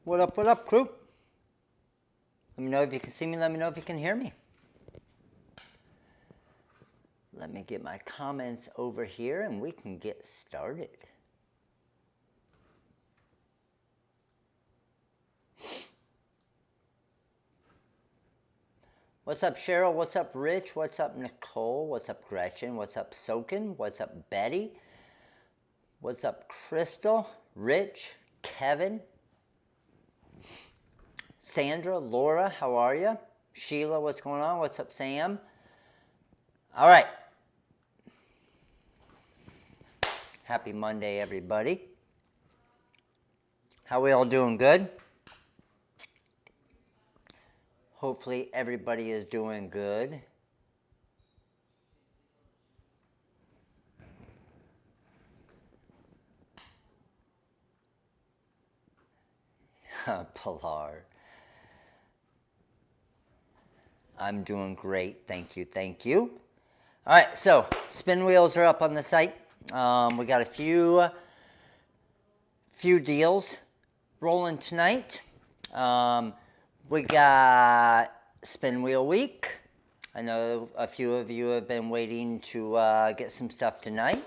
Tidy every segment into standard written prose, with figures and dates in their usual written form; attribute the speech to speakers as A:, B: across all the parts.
A: What up, crew? Let me know if you can see me. Let me know if you can hear me. Let me get my comments over here and we can get started. What's up, Cheryl? What's up, Rich? What's up, Nicole? What's up, Gretchen? What's up, Soken? What's up, Betty? What's up, Crystal? Rich? Kevin? Sandra? Laura? How are you? Sheila? What's going on? What's up, Sam? All right. Happy Monday, everybody. How we all doing? Good? Hopefully everybody is doing good. Pilar. I'm doing great. Thank you. Thank you. All right. So spin wheels are up on the site. We got a few deals rolling tonight. We got Spin Wheel Week. I know a few of you have been waiting to get some stuff tonight.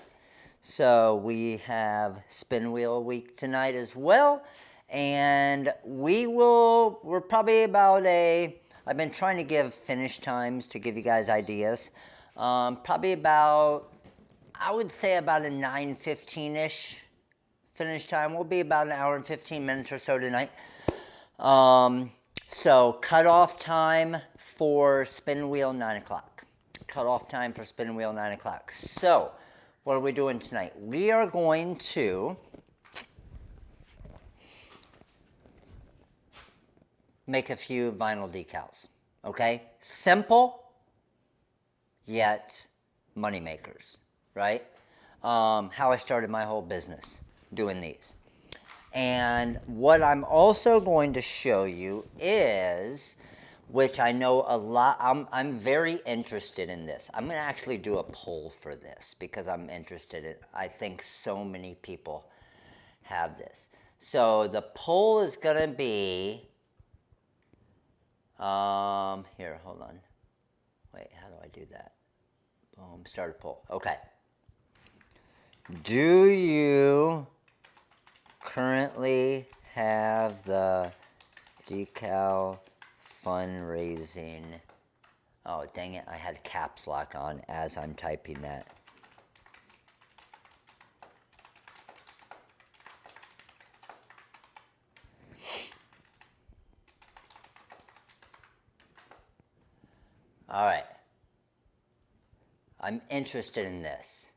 A: So we have Spin Wheel Week tonight as well. And we're probably about I've been trying to give finish times to give you guys ideas. Probably about, I would say about a 9:15-ish finish time. Will be about an hour and 15 minutes or so tonight. So cutoff time for spin wheel 9 o'clock. Cutoff time for spin wheel 9 o'clock. So what are we doing tonight? We are going to make a few vinyl decals. Okay? Simple, yet money makers, right? How I started my whole business doing these. And what I'm also going to show you is, which I know a lot, I'm very interested in this. I'm going to actually do a poll for this because I'm interested in, I think so many people have this. So the poll is going to be, here, hold on. Wait, how do I do that? Boom, start a poll. Okay. Do you currently have the Decal Fundraising? Oh, dang it, I had caps lock on as I'm typing that. All right. I'm interested in this.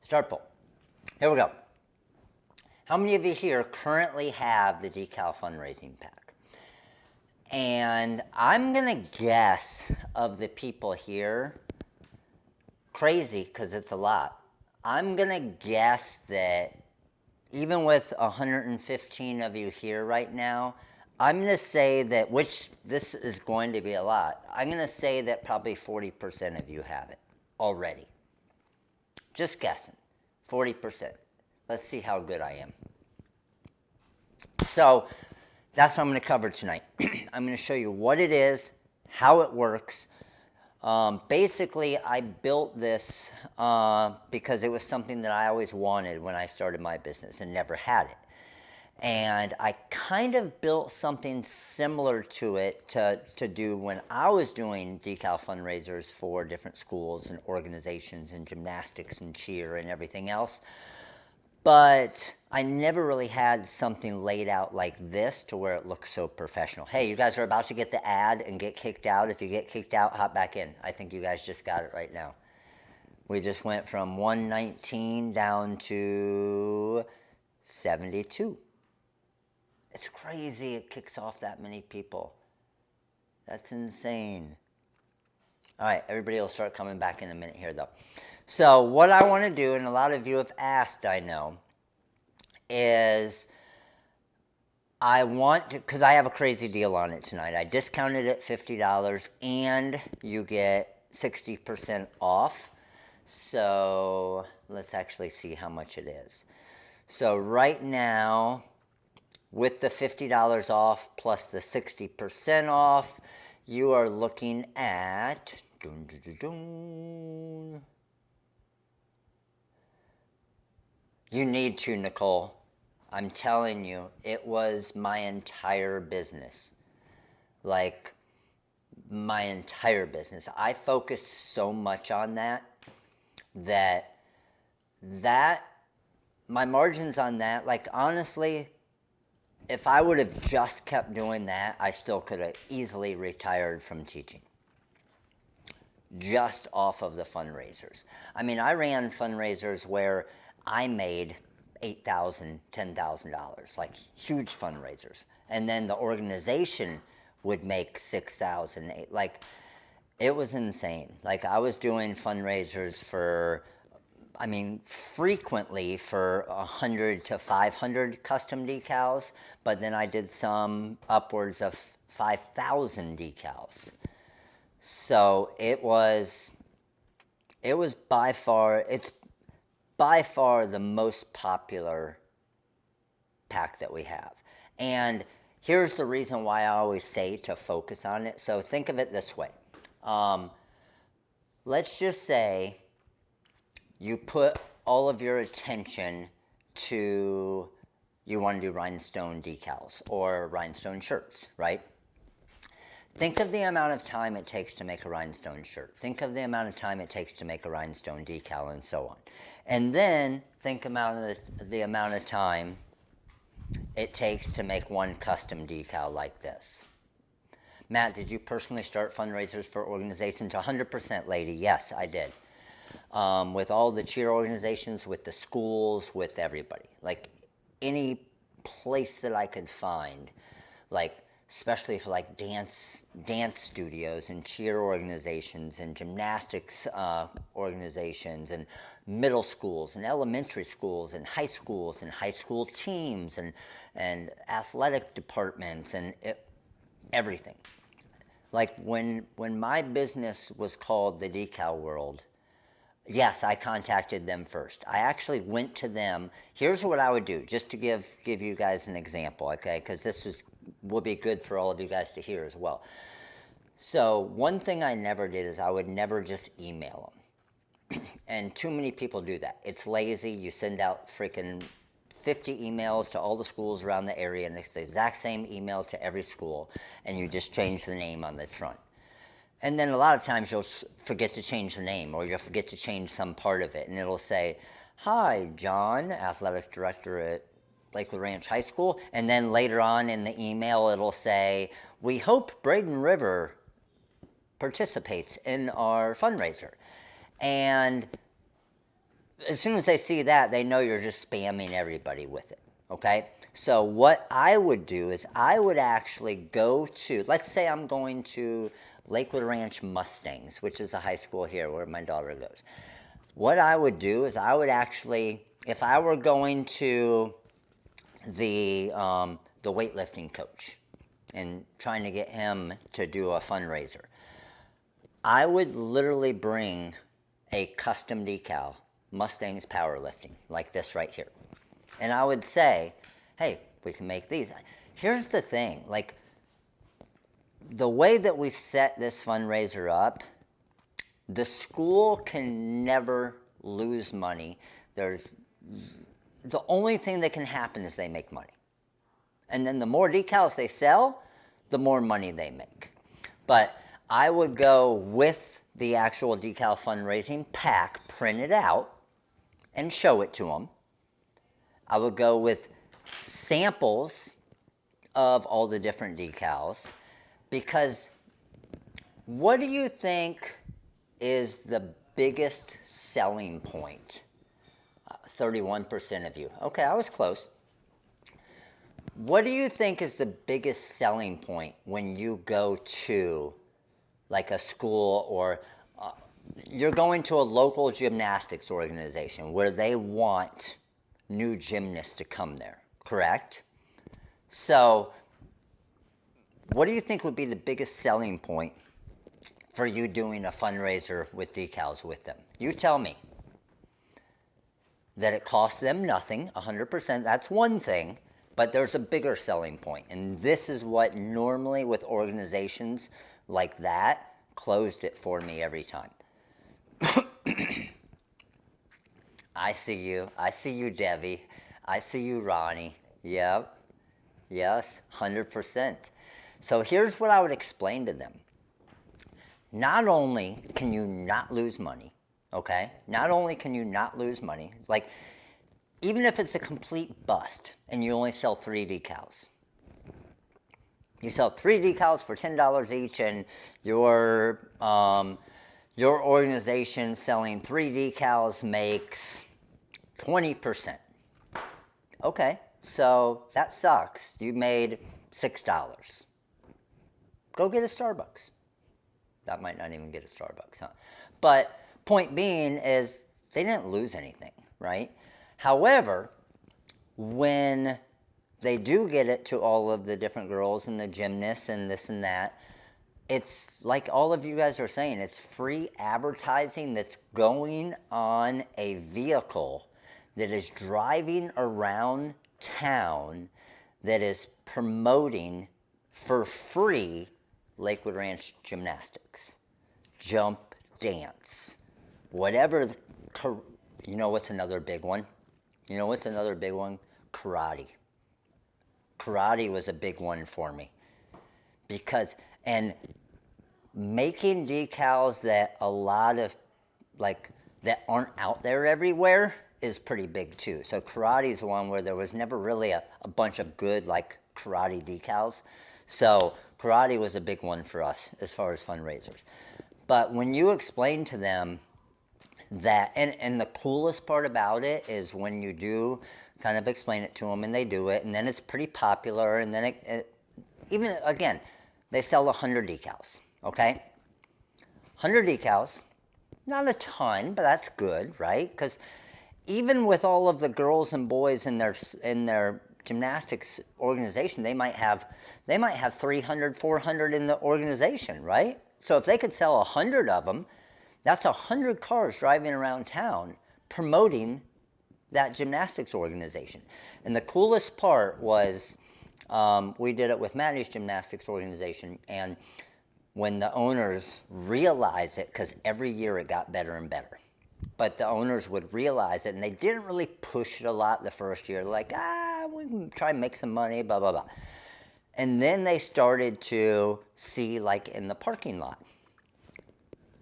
A: Start poll. Here we go. How many of you here currently have the Decal Fundraising Pack? And I'm going to guess of the people here, crazy because it's a lot, I'm going to guess that even with 115 of you here right now, I'm going to say that, which this is going to be a lot, I'm going to say that probably 40% of you have it already. Just guessing. 40%. Let's see how good I am. So that's what I'm going to cover tonight. I'm going to show you what it is, how it works. Basically, I built this because it was something that I always wanted when I started my business and never had it. And I kind of built something similar to it to do when I was doing decal fundraisers for different schools and organizations and gymnastics and cheer and everything else. But I never really had something laid out like this to where it looks so professional. Hey, you guys are about to get the ad and get kicked out. If you get kicked out, hop back in. I think you guys just got it right now. We just went from 119 down to 72. It's crazy it kicks off that many people. That's insane. All right, everybody will start coming back in a minute here, though. So what I want to do, and a lot of you have asked, I know, is I want to, because I have a crazy deal on it tonight. I discounted it $50, and you get 60% off. So let's actually see how much it is. So right now, with the $50 off plus the 60% off, you are looking at you need to, Nicole. I'm telling you, it was my entire business. Like, my entire business. I focused so much on that my margins on that, like, honestly, if I would have just kept doing that, I still could have easily retired from teaching. Just off of the fundraisers. I mean, I ran fundraisers where I made $8,000, $10,000, like huge fundraisers. And then the organization would make 6,000, like it was insane. Like I was doing fundraisers for, I mean, frequently for 100 to 500 custom decals, but then I did some upwards of 5,000 decals. So it's by far the most popular pack that we have. And here's the reason why I always say to focus on it. So think of it this way. Let's just say you put all of your attention to, you want to do rhinestone decals or rhinestone shirts, right? Think of the amount of time it takes to make a rhinestone shirt. Think of the amount of time it takes to make a rhinestone decal and so on. And then think about the amount of time it takes to make one custom decal like this. Matt, did you personally start fundraisers for organizations? 100%, lady. Yes, I did. With all the cheer organizations, with the schools, with everybody. Like any place that I could find, like especially for like dance studios and cheer organizations and gymnastics organizations and middle schools and elementary schools and high school teams and athletic departments and everything. Like when my business was called the Decal World, yes, I contacted them first. I actually went to them. Here's what I would do, just to give you guys an example, okay? Because this will be good for all of you guys to hear as well. So one thing I never did is I would never just email them. And too many people do that. It's lazy. You send out freaking 50 emails to all the schools around the area, and it's the exact same email to every school, and you just change the name on the front. And then a lot of times you'll forget to change the name, or you'll forget to change some part of it, and it'll say, "Hi, John, athletic director at Lakewood Ranch High School," and then later on in the email it'll say, "We hope Braden River participates in our fundraiser." And as soon as they see that, they know you're just spamming everybody with it, okay? So what I would do is I would actually go to, let's say I'm going to Lakewood Ranch Mustangs, which is a high school here where my daughter goes. What I would do is I would actually, if I were going to the weightlifting coach and trying to get him to do a fundraiser, I would literally bring a custom decal, Mustangs powerlifting, like this right here. And I would say, hey, we can make these. Here's the thing, like the way that we set this fundraiser up, the school can never lose money. The only thing that can happen is they make money. And then the more decals they sell, the more money they make. But I would go with the actual decal fundraising pack, print it out, and show it to them. I would go with samples of all the different decals, because what do you think is the biggest selling point? 31% of you. Okay, I was close. What do you think is the biggest selling point when you go to like a school, or you're going to a local gymnastics organization where they want new gymnasts to come there, correct? So what do you think would be the biggest selling point for you doing a fundraiser with decals with them? You tell me. That it costs them nothing, 100%, that's one thing, but there's a bigger selling point. And this is what normally with organizations like that closed it for me every time. I see you, Debbie. I see you, Ronnie. Yep, yes, 100%. So here's what I would explain to them. Not only can you not lose money, okay? Not only can you not lose money, like even if it's a complete bust and you only sell 3 decals. You sell 3 decals for $10 each and your organization selling 3 decals makes 20%. Okay, so that sucks. You made $6. Go get a Starbucks. That might not even get a Starbucks, huh? But point being is they didn't lose anything, right? However, when they do get it to all of the different girls and the gymnasts and this and that, it's like all of you guys are saying, it's free advertising that's going on a vehicle that is driving around town that is promoting for free Lakewood Ranch gymnastics, jump, dance, whatever. You know what's another big one? You know what's another big one? Karate. Karate was a big one for me. Because, and making decals that a lot of, like, that aren't out there everywhere is pretty big too. So karate is one where there was never really a bunch of good, like, karate decals. So karate was a big one for us as far as fundraisers. But when you explain to them that, and the coolest part about it is when you do kind of explain it to them and they do it, and then it's pretty popular, and then even, again, they sell 100 decals, okay? 100 decals, not a ton, but that's good, right? Because even with all of the girls and boys in their gymnastics organization, they might have 300, 400 in the organization, right? So if they could sell 100 of them, that's 100 cars driving around town promoting that gymnastics organization. And the coolest part was we did it with Maddie's gymnastics organization, and when the owners realized it, because every year it got better and better, but the owners would realize it, and they didn't really push it a lot the first year, like, we can try and make some money, blah, blah, blah. And then they started to see, like, in the parking lot,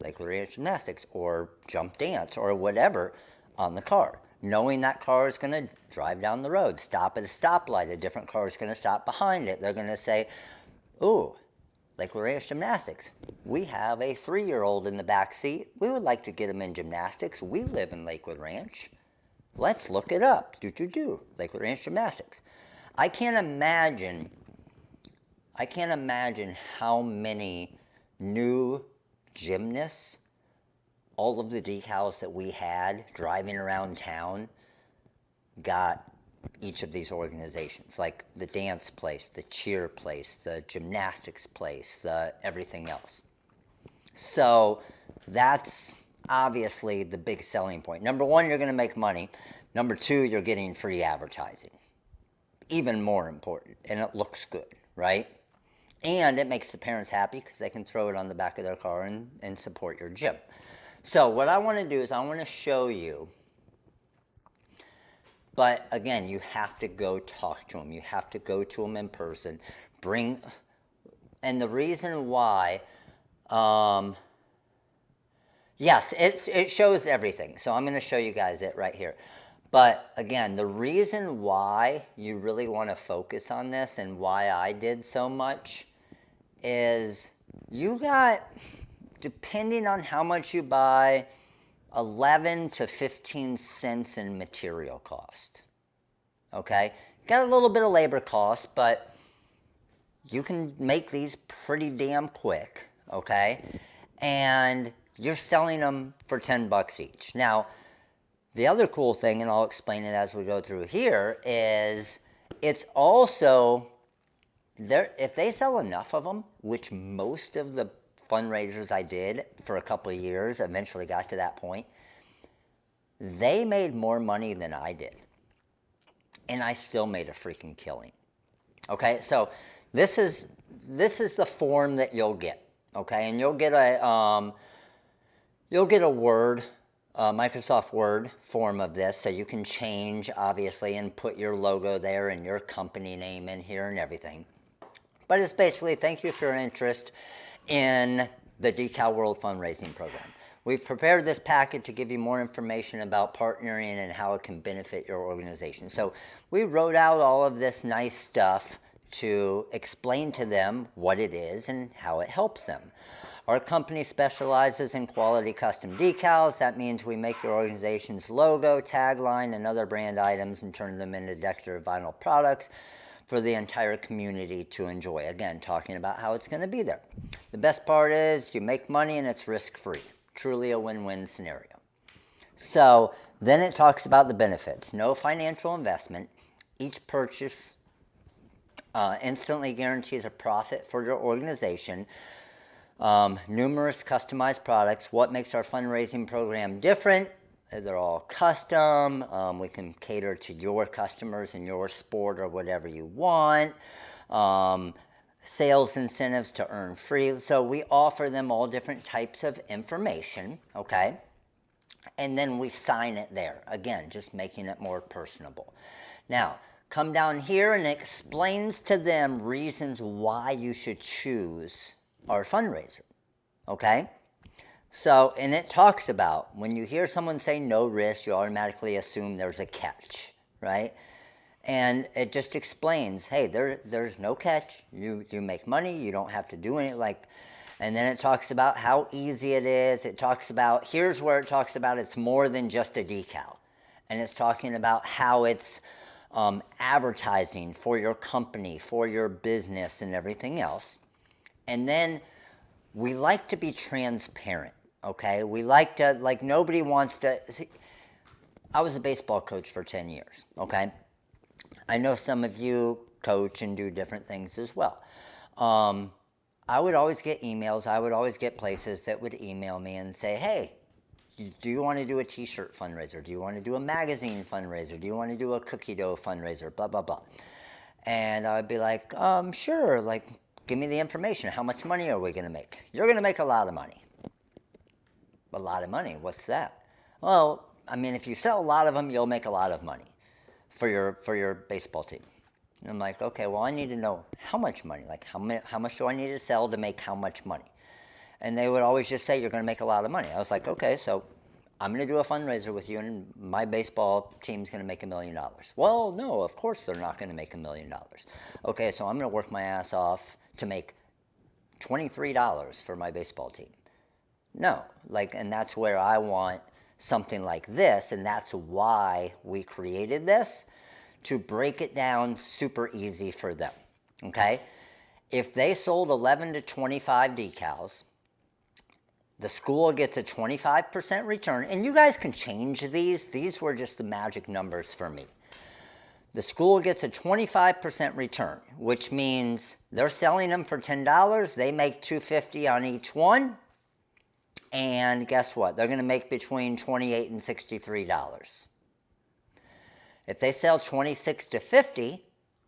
A: Lakewood Ranch Gymnastics or Jump Dance or whatever on the car, knowing that car is going to drive down the road, stop at a stoplight, a different car is going to stop behind it. They're going to say, ooh, Lakewood Ranch Gymnastics, we have a 3-year-old in the back seat. We would like to get him in gymnastics. We live in Lakewood Ranch. Let's look it up. Lakewood Ranch Gymnastics. I can't imagine how many new gymnasts, all of the decals that we had driving around town got each of these organizations, like the dance place, the cheer place, the gymnastics place, the everything else. So that's obviously the big selling point. Number one, you're going to make money. Number two, you're getting free advertising. Even more important, and it looks good, right? And it makes the parents happy because they can throw it on the back of their car and support your gym. So what I want to do is I want to show you, but again, you have to go talk to them. You have to go to them in person. And the reason why, yes, it shows everything. So I'm going to show you guys it right here. But again, the reason why you really want to focus on this and why I did so much is you got, depending on how much you buy, 11 to 15 cents in material cost. Okay? Got a little bit of labor cost, but you can make these pretty damn quick. Okay? And you're selling them for 10 bucks each. Now, the other cool thing, and I'll explain it as we go through here, is it's also, if they sell enough of them, which most of the fundraisers I did for a couple of years, eventually got to that point, they made more money than I did. And I still made a freaking killing. Okay, so this is the form that you'll get. Okay, and you'll get a Word, Microsoft Word form of this, so you can change obviously and put your logo there and your company name in here and everything. But it's basically, thank you for your interest in the Decal World Fundraising Program. We've prepared this packet to give you more information about partnering and how it can benefit your organization. So we wrote out all of this nice stuff to explain to them what it is and how it helps them. Our company specializes in quality custom decals. That means we make your organization's logo, tagline, and other brand items and turn them into decorative vinyl products for the entire community to enjoy. Again, talking about how it's going to be there. The best part is you make money and it's risk-free. Truly a win-win scenario. So then it talks about the benefits. No financial investment. Each purchase instantly guarantees a profit for your organization. Numerous customized products. What makes our fundraising program different? They're all custom. We can cater to your customers and your sport or whatever you want. Sales incentives to earn free. So we offer them all different types of information, okay? And then we sign it there. Again, just making it more personable. Now, come down here and it explains to them reasons why you should choose our fundraiser, okay? So, and it talks about, when you hear someone say no risk, you automatically assume there's a catch, right? And it just explains, hey, there's no catch. You make money. You don't have to do anything. And then it talks about how easy it is. It talks about, here's where it talks about it's more than just a decal. And it's talking about how it's advertising for your company, for your business and everything else. And then we like to be transparent, okay? We like to, nobody wants to, see, I was a baseball coach for 10 years, okay? I know some of you coach and do different things as well. I would always get emails. I would always get places that would email me and say, hey, do you want to do a t-shirt fundraiser? Do you want to do a magazine fundraiser? Do you want to do a cookie dough fundraiser? Blah, blah, blah. And I'd be like, sure. Give me the information. How much money are we going to make? You're going to make a lot of money. A lot of money? What's that? Well, I mean, if you sell a lot of them, you'll make a lot of money for your baseball team. And I'm like, okay, well, I need to know how much money. How much do I need to sell to make how much money? And they would always just say, you're going to make a lot of money. I was like, okay, so I'm going to do a fundraiser with you, and my baseball team's going to make $1 million. Well, no, of course they're not going to make $1 million. Okay, so I'm going to work my ass off to make $23 for my baseball team. No, and that's where I want something like this, and that's why we created this, to break it down super easy for them, okay? If they sold 11 to 25 decals, the school gets a 25% return, and you guys can change these. These were just the magic numbers for me. The school gets a 25% return, which means they're selling them for $10. They make $2.50 on each one. And guess what? They're going to make between $28 and $63. If they sell 26 to 50,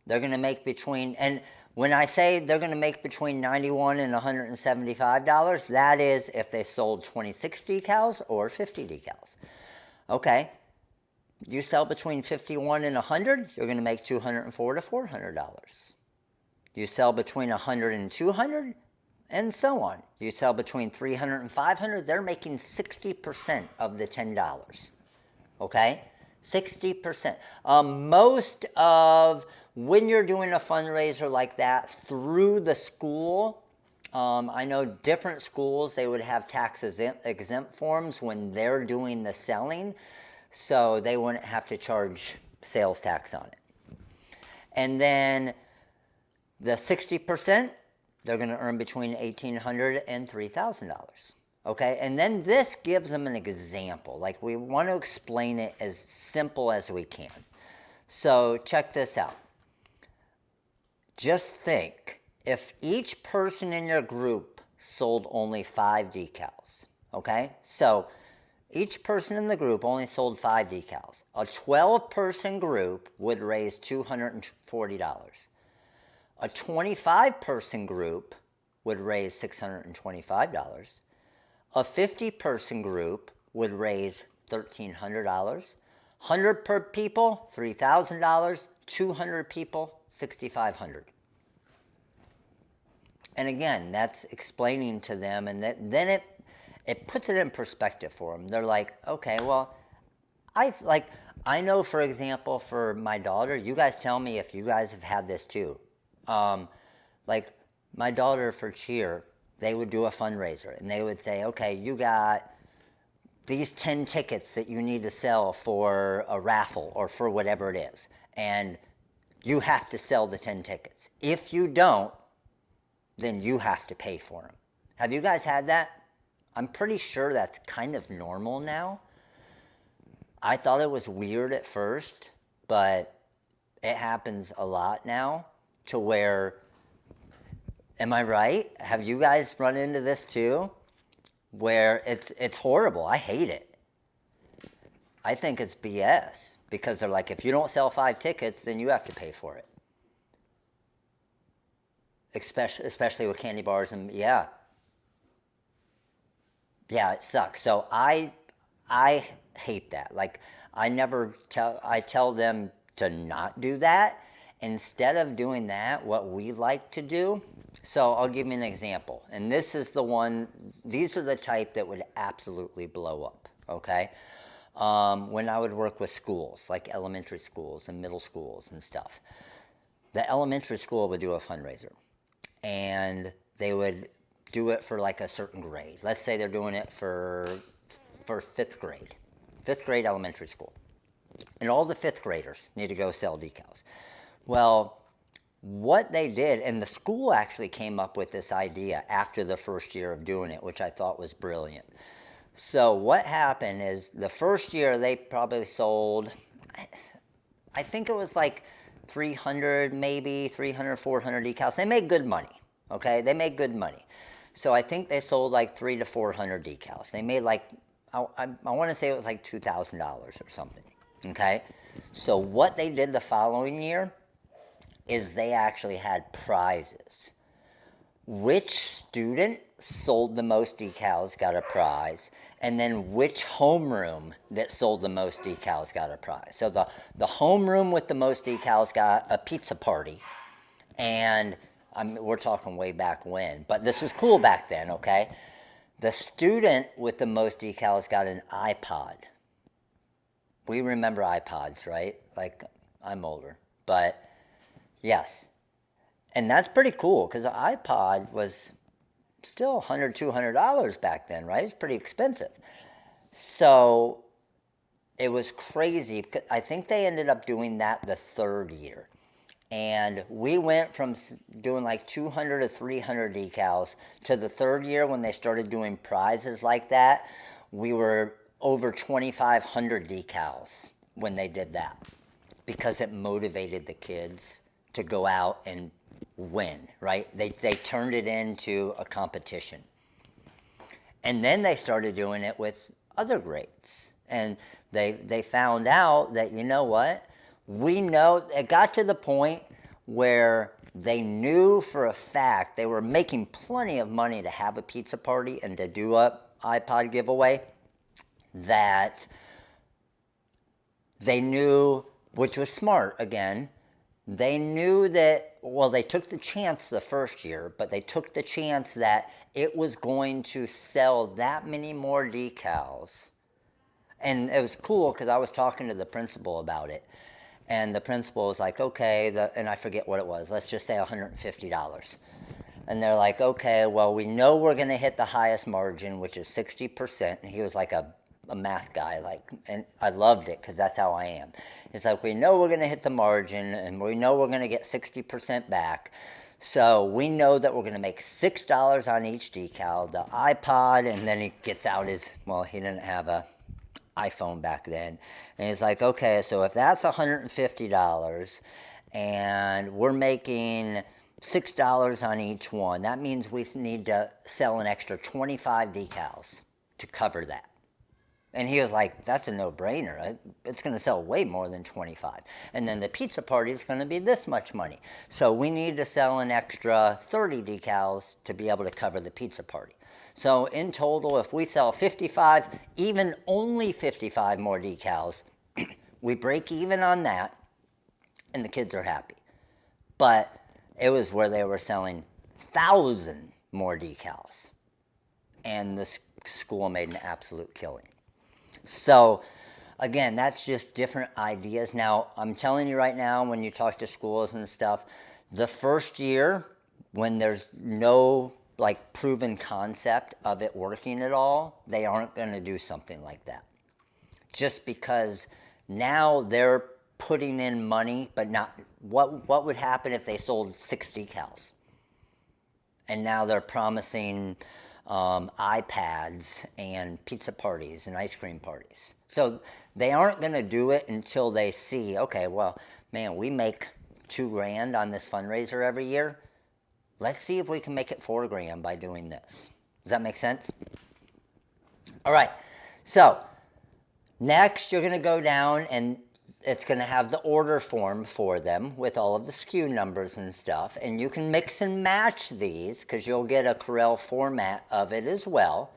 A: they're going to make between, and when I say they're going to make between $91 and $175, that is if they sold 26 decals or 50 decals. Okay, you sell between 51 and 100, you're going to make $204 to $400. You sell between 100 and 200, and so on. You sell between 300 and 500, they're making 60% of the $10. Okay? 60%. Most of when you're doing a fundraiser like that through the school, I know different schools, they would have tax exempt forms when they're doing the selling, so they wouldn't have to charge sales tax on it. And then the 60%, they're going to earn between $1,800 and $3,000. Okay, and then this gives them an example. We want to explain it as simple as we can. So check this out. Just think, if each person in your group sold only 5 decals, okay? So each person in the group only sold 5 decals. A 12-person group would raise $240. A 25-person group would raise $625. A 50-person group would raise $1,300. 100 per people, $3,000. 200 people, $6,500. And again, that's explaining to them, and then it puts it in perspective for them. They're like, okay, well, I know, for example, for my daughter, you guys tell me if you guys have had this too. Like my daughter for cheer, they would do a fundraiser, and they would say, okay, you got these 10 tickets that you need to sell for a raffle or for whatever it is, and you have to sell the 10 tickets. If you don't, then you have to pay for them. Have you guys had that? I'm pretty sure that's kind of normal now. I thought it was weird at first, but it happens a lot now to where, am I right? Have you guys run into this too? Where it's horrible. I hate it. I think it's BS because they're like, if you don't sell 5 tickets, then you have to pay for it. Especially with candy bars and yeah, it sucks. So I hate that. Like I tell them to not do that. Instead of doing that, what we like to do, so I'll give you an example. And this is the one, these are the type that would absolutely blow up, okay? When I would work with schools, like elementary schools and middle schools and stuff. The elementary school would do a fundraiser. And they would do it for like a certain grade. Let's say they're doing it for 5th grade. 5th grade elementary school. And all the 5th graders need to go sell decals. Well, what they did, and the school actually came up with this idea after the first year of doing it, which I thought was brilliant. So what happened is the first year they probably sold, I think it was like 300, 400 decals. They made good money, okay? They made good money. So I think they sold like 300 to 400 decals. They made like, I want to say it was like $2,000 or something, okay? So what they did the following year is they actually had prizes. Which student sold the most decals got a prize, and then which homeroom that sold the most decals got a prize. So the homeroom with the most decals got a pizza party, and we're talking way back when, but this was cool back then, okay? The student with the most decals got an iPod. We remember iPods, right? Like, I'm older, but yes. And that's pretty cool because the iPod was still $100, $200 back then, right? It's pretty expensive. So it was crazy. I think they ended up doing that the 3rd year. And we went from doing like 200 to 300 decals to the 3rd year when they started doing prizes like that. We were over 2,500 decals when they did that because it motivated the kids to go out and win, right? They turned it into a competition. And then they started doing it with other grades. And they found out that, you know what? We know, it got to the point where they knew for a fact they were making plenty of money to have a pizza party and to do a iPod giveaway, that they knew, which was smart again, they knew that, well, they took the chance the first year, but they took the chance that it was going to sell that many more decals. And it was cool because I was talking to the principal about it. And the principal was like, okay, and I forget what it was. Let's just say $150. And they're like, okay, well, we know we're going to hit the highest margin, which is 60%. And he was like a math guy, and I loved it because that's how I am. It's like, we know we're going to hit the margin, and we know we're going to get 60% back. So we know that we're going to make $6 on each decal, the iPod, and then he gets out his, well, he didn't have a iPhone back then. And he's like, okay, so if that's $150 and we're making $6 on each one. That means we need to sell an extra 25 decals to cover that. And he was like, that's a no-brainer. It's going to sell way more than 25. And then the pizza party is going to be this much money. So we need to sell an extra 30 decals to be able to cover the pizza party. So in total, if we sell 55, even only 55 more decals, we break even on that, and the kids are happy. But it was where they were selling 1,000 more decals, and the school made an absolute killing. So, again, that's just different ideas. Now, I'm telling you right now, when you talk to schools and stuff, the first year, when there's no like proven concept of it working at all, they aren't going to do something like that. Just because now they're putting in money, but not, what would happen if they sold 6 decals? And now they're promising iPads and pizza parties and ice cream parties. So they aren't going to do it until they see, okay, well, man, we make $2,000 on this fundraiser every year. Let's see if we can make it $4,000 by doing this. Does that make sense? All right. So next, you're going to go down, and it's going to have the order form for them with all of the SKU numbers and stuff. And you can mix and match these because you'll get a Corel format of it as well.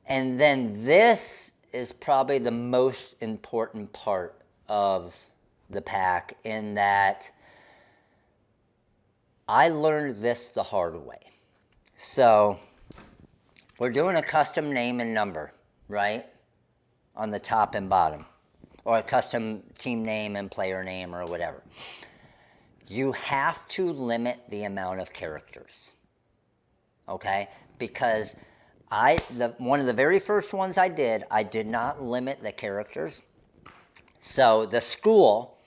A: And then this is probably the most important part of the pack, in that I learned this the hard way. So we're doing a custom name and number, right? On the top and bottom. Or a custom team name and player name or whatever. You have to limit the amount of characters. Okay? Because one of the very first ones I did not limit the characters. So the school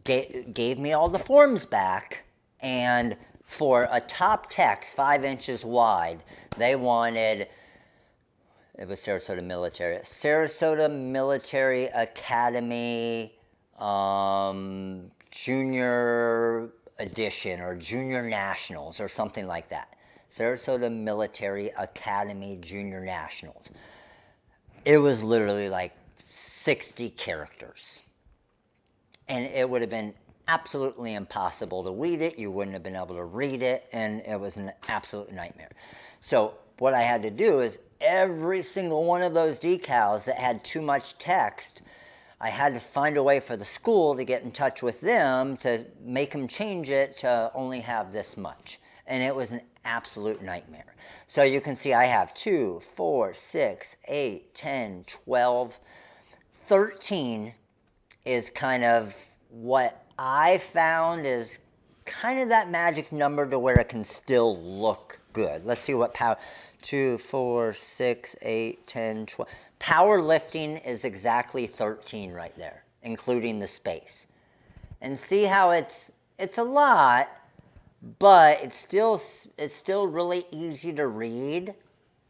A: gave me all the forms back, and for a top text 5 inches wide, they wanted, it was Sarasota Military Academy Junior Edition or Junior Nationals or something like that. Sarasota Military Academy Junior Nationals. It was literally like 60 characters. And it would have been absolutely impossible to weed it. You wouldn't have been able to read it, and it was an absolute nightmare. So what I had to do is every single one of those decals that had too much text, I had to find a way for the school to get in touch with them to make them change it to only have this much. And it was an absolute nightmare. So you can see I have 2, 4, 6, 8, 10, 12, 13 is kind of what I found is kind of that magic number to where it can still look good. Let's see what power. 2, 4, 6, 8, 10, 12. Powerlifting is exactly 13 right there, including the space. And see how it's a lot, but it's still really easy to read,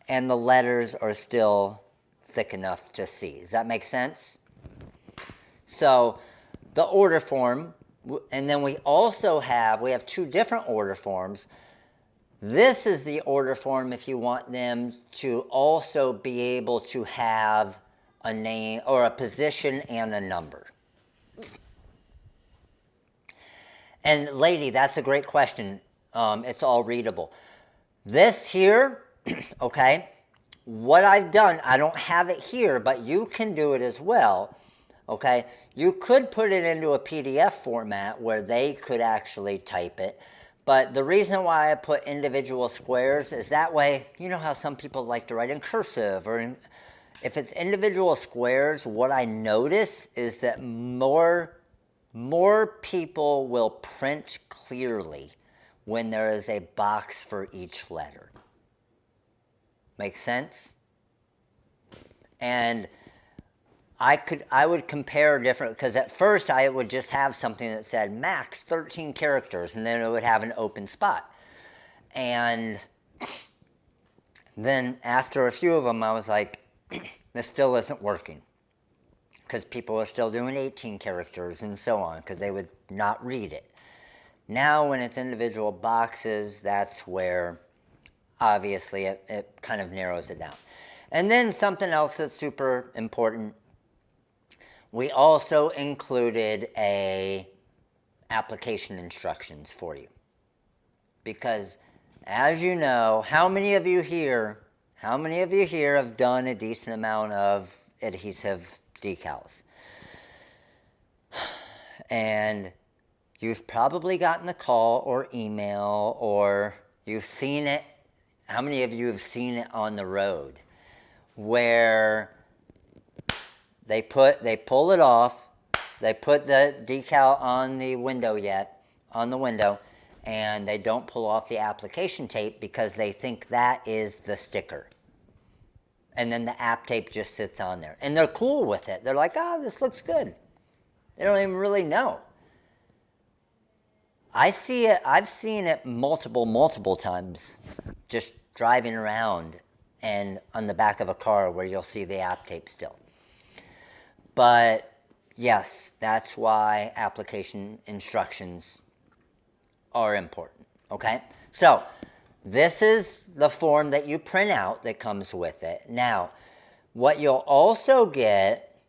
A: and the letters are still thick enough to see. Does that make sense? So the order form, and then we have 2 different order forms. This is the order form if you want them to also be able to have a name or a position and a number. And lady, that's a great question. It's all readable. This here, okay, what I've done, I don't have it here, but you can do it as well, okay? You could put it into a PDF format where they could actually type it. But the reason why I put individual squares is that way, you know how some people like to write in cursive, or if it's individual squares, what I notice is that more people will print clearly when there is a box for each letter. Make sense? And I would compare different, because at first I would just have something that said max 13 characters, and then it would have an open spot. And then after a few of them, I was like, this still isn't working, because people are still doing 18 characters and so on, because they would not read it. Now when it's individual boxes, that's where obviously it kind of narrows it down. And then something else that's super important, we also included a application instructions for you. Because as you know, how many of you here have done a decent amount of adhesive decals? And you've probably gotten the call or email, or you've seen it. How many of you have seen it on the road where they pull it off, they put the decal on the window, and they don't pull off the application tape because they think that is the sticker. And then the app tape just sits on there. And they're cool with it. They're like, oh, this looks good. They don't even really know. I've seen it multiple times just driving around and on the back of a car where you'll see the app tape still. But yes, that's why application instructions are important, okay? So this is the form that you print out that comes with it. Now, what you'll also get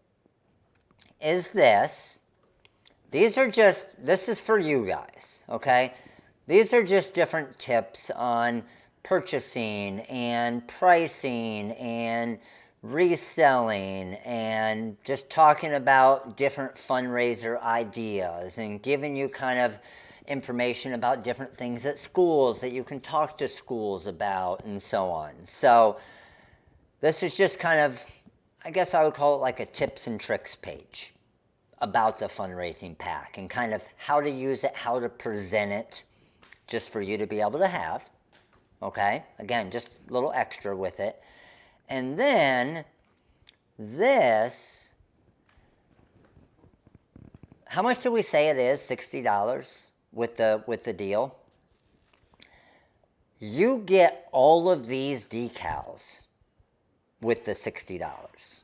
A: is this. This is for you guys, okay? These are just different tips on purchasing and pricing and reselling and just talking about different fundraiser ideas and giving you kind of information about different things at schools that you can talk to schools about and so on. So this is just kind of, I guess I would call it like a tips and tricks page about the fundraising pack and kind of how to use it, how to present it, just for you to be able to have, okay? Again, just a little extra with it. And then this, how much do we say it is? $60 with the deal. You get all of these decals with the $60.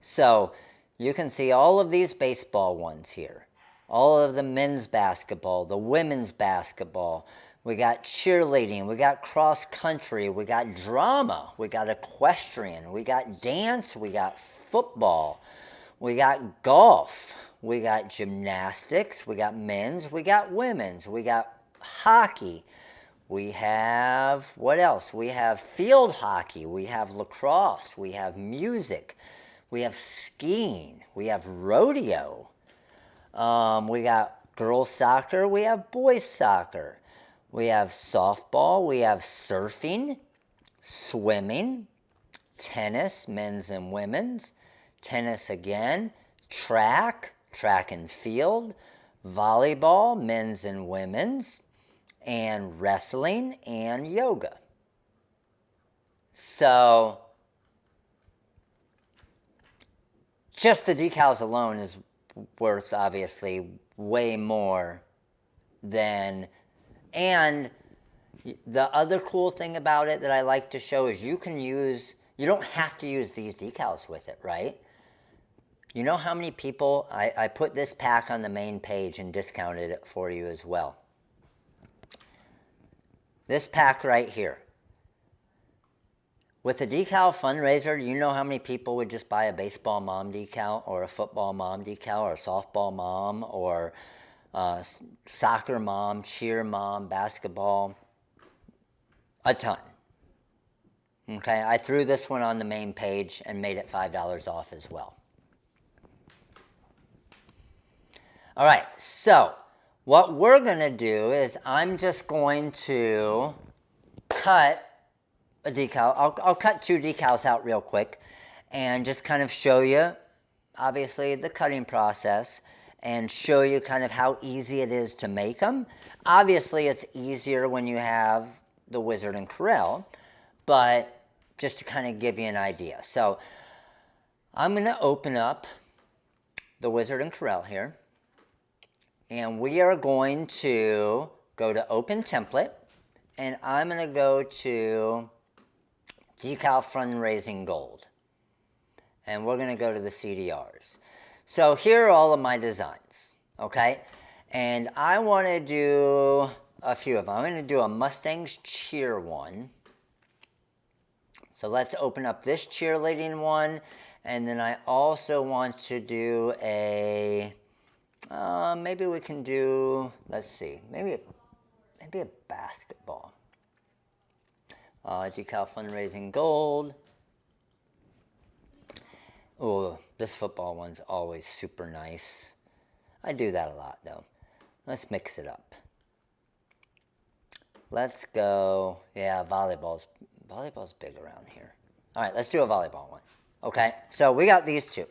A: So you can see all of these baseball ones here. All of the men's basketball, the women's basketball. We got cheerleading, we got cross country, we got drama, we got equestrian, we got dance, we got football, we got golf, we got gymnastics, we got men's, we got women's, we got hockey. We have, what else? We have field hockey, we have lacrosse, we have music, we have skiing, we have rodeo, we got girls soccer, we have boys soccer, we have softball, we have surfing, swimming, tennis, men's and women's, tennis again, track and field, volleyball, men's and women's, and wrestling and yoga. So just the decals alone is worth obviously way more than, and the other cool thing about it that I like to show is you don't have to use these decals with it, right? You know how many people, I put this pack on the main page and discounted it for you as well. This pack right here. With a decal fundraiser, you know how many people would just buy a baseball mom decal or a football mom decal or a softball mom or soccer mom, cheer mom, basketball? A ton. Okay, I threw this one on the main page and made it $5 off as well. All right, so what we're going to do is I'm just going to cut a decal. I'll cut 2 decals out real quick and just kind of show you, obviously, the cutting process and show you kind of how easy it is to make them. Obviously, it's easier when you have the Wizard and Corel, but just to kind of give you an idea. So I'm going to open up the Wizard and Corel here. And we are going to go to Open Template, and I'm going to go to Decal Fundraising Gold. And we're going to go to the CDRs. So here are all of my designs, okay? And I want to do a few of them. I'm going to do a Mustangs cheer one. So let's open up this cheerleading one. And then I also want to do a, maybe we can do, let's see, maybe a basketball. Decal Fundraising Gold. Oh, this football one's always super nice. I do that a lot though. Let's mix it up. Let's go, yeah, volleyball's big around here. All right, let's do a volleyball one. Okay, so we got these two.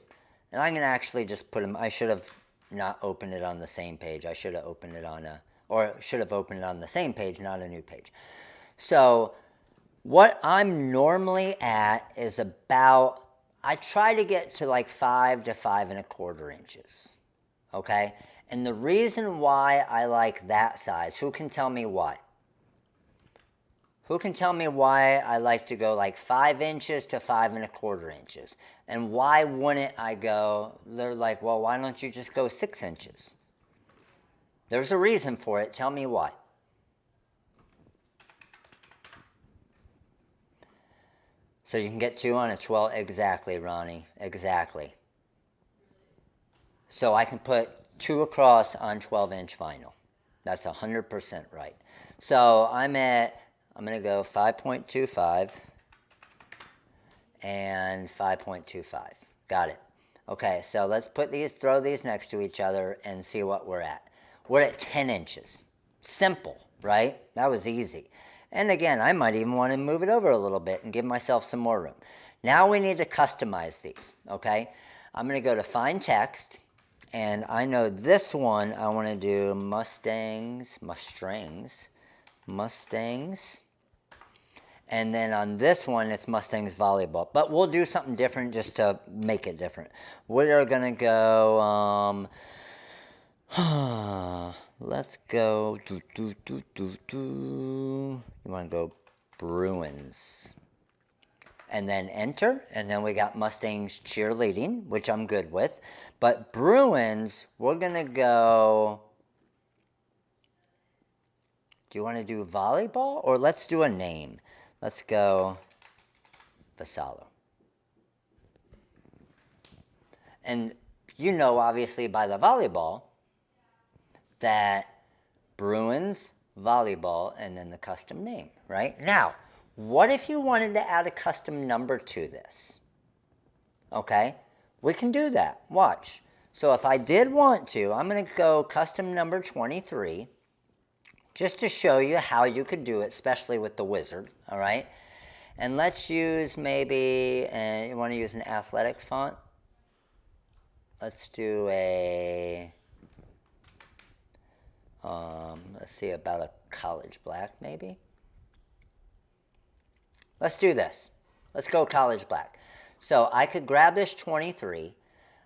A: And I'm gonna actually just put them, I should have not opened it on the same page. I should have opened it on the same page, not a new page. So what I'm normally at is about, I try to get to like 5 to 5 1/4 inches, okay? And the reason why I like that size, who can tell me why? Who can tell me why I like to go like 5 inches to 5 1/4 inches? And why wouldn't I go, they're like, well, why don't you just go 6 inches? There's a reason for it. Tell me why. So you can get 2 on a 12, exactly, Ronnie, exactly. So I can put 2 across on 12-inch vinyl. That's 100% right. So I'm gonna go 5.25 and 5.25. Got it. Okay, so let's throw these next to each other and see what we're at. We're at 10 inches. Simple, right? That was easy. And again, I might even want to move it over a little bit and give myself some more room. Now we need to customize these, okay? I'm going to go to Find Text, and I know this one I want to do Mustangs, and then on this one it's Mustangs Volleyball. But we'll do something different just to make it different. We are going to go, let's go, you want to go Bruins. And then enter, and then we got Mustangs cheerleading, which I'm good with. But Bruins, we're going to go, do you want to do volleyball? Or let's do a name. Let's go Vassallo. And you know, obviously, by the volleyball, that Bruins, volleyball, and then the custom name, right? Now, what if you wanted to add a custom number to this? Okay, we can do that. Watch. So if I did want to, I'm going to go custom number 23, just to show you how you could do it, especially with the wizard, all right? And let's use maybe, you want to use an athletic font? Let's do a, let's see, about a college black maybe. Let's do this. Let's go college black. So I could grab this 23.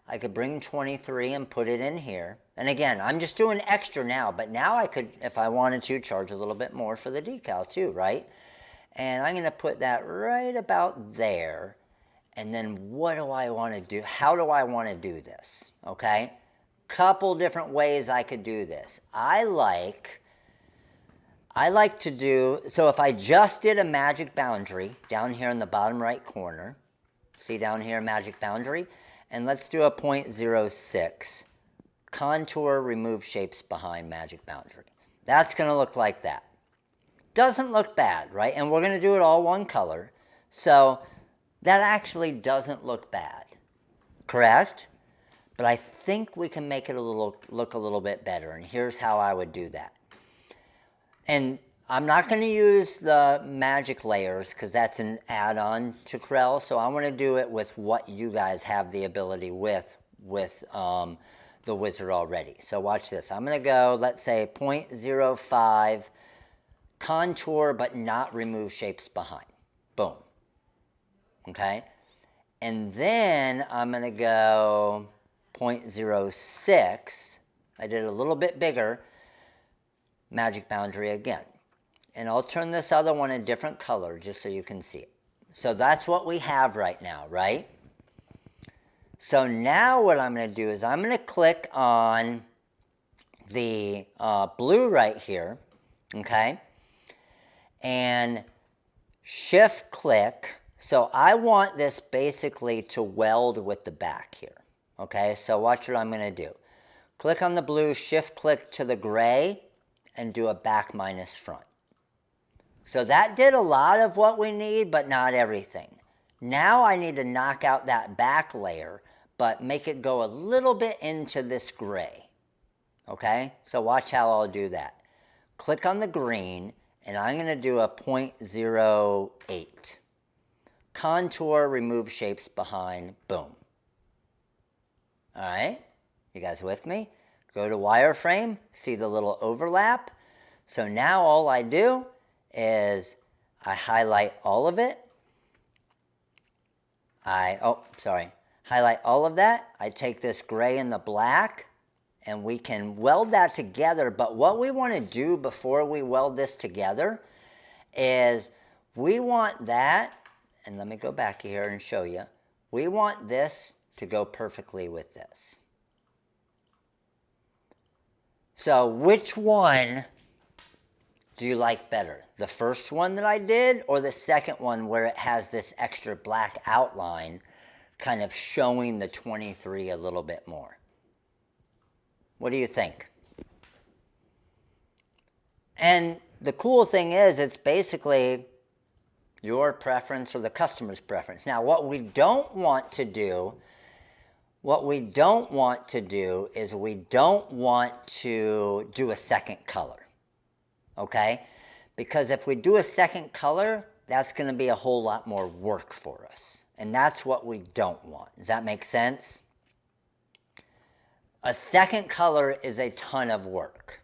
A: I could bring 23 and put it in here. And again, I'm just doing extra now, but now I could, if I wanted to, charge a little bit more for the decal too, right? And I'm going to put that right about there. And then what do I want to do? How do I want to do this? Okay? Couple different ways I could do this. I like to do, so if I just did a magic boundary down here in the bottom right corner, see down here, magic boundary, and let's do a 0.06. Contour, remove shapes behind magic boundary. That's going to look like that. Doesn't look bad, right? And we're going to do it all one color. So that actually doesn't look bad, correct? But I think we can make it look a little bit better. And here's how I would do that. And I'm not going to use the magic layers because that's an add-on to Krell. So I want to do it with what you guys have the ability with the wizard already. So watch this. I'm going to go, let's say 0.05 contour, but not remove shapes behind. Boom. Okay. And then I'm going to go 0.06. I did a little bit bigger. Magic boundary again. And I'll turn this other one a different color just so you can see it. So that's what we have right now, right? So now what I'm going to do is I'm going to click on the blue right here, okay, and shift click. So I want this basically to weld with the back here, okay? So watch what I'm gonna do. Click on the blue, shift click to the gray, and do a back minus front. So that did a lot of what we need, but not everything. Now I need to knock out that back layer, but make it go a little bit into this gray, okay? So watch how I'll do that. Click on the green, and I'm gonna do a 0.08. Contour, remove shapes behind, boom. All right, you guys with me? Go to wireframe, see the little overlap. So now all I do is I highlight all of it. Highlight all of that. I take this gray and the black, and we can weld that together. But what we want to do before we weld this together is we want that, and let me go back here and show you. We want this to go perfectly with this. So which one do you like better? The first one that I did, or the second one where it has this extra black outline kind of showing the 23 a little bit more? What do you think? And the cool thing is, it's basically your preference or the customer's preference. Now, what we don't want to do is we don't want to do a second color, okay? Because if we do a second color, that's going to be a whole lot more work for us. And that's what we don't want. Does that make sense? A second color is a ton of work.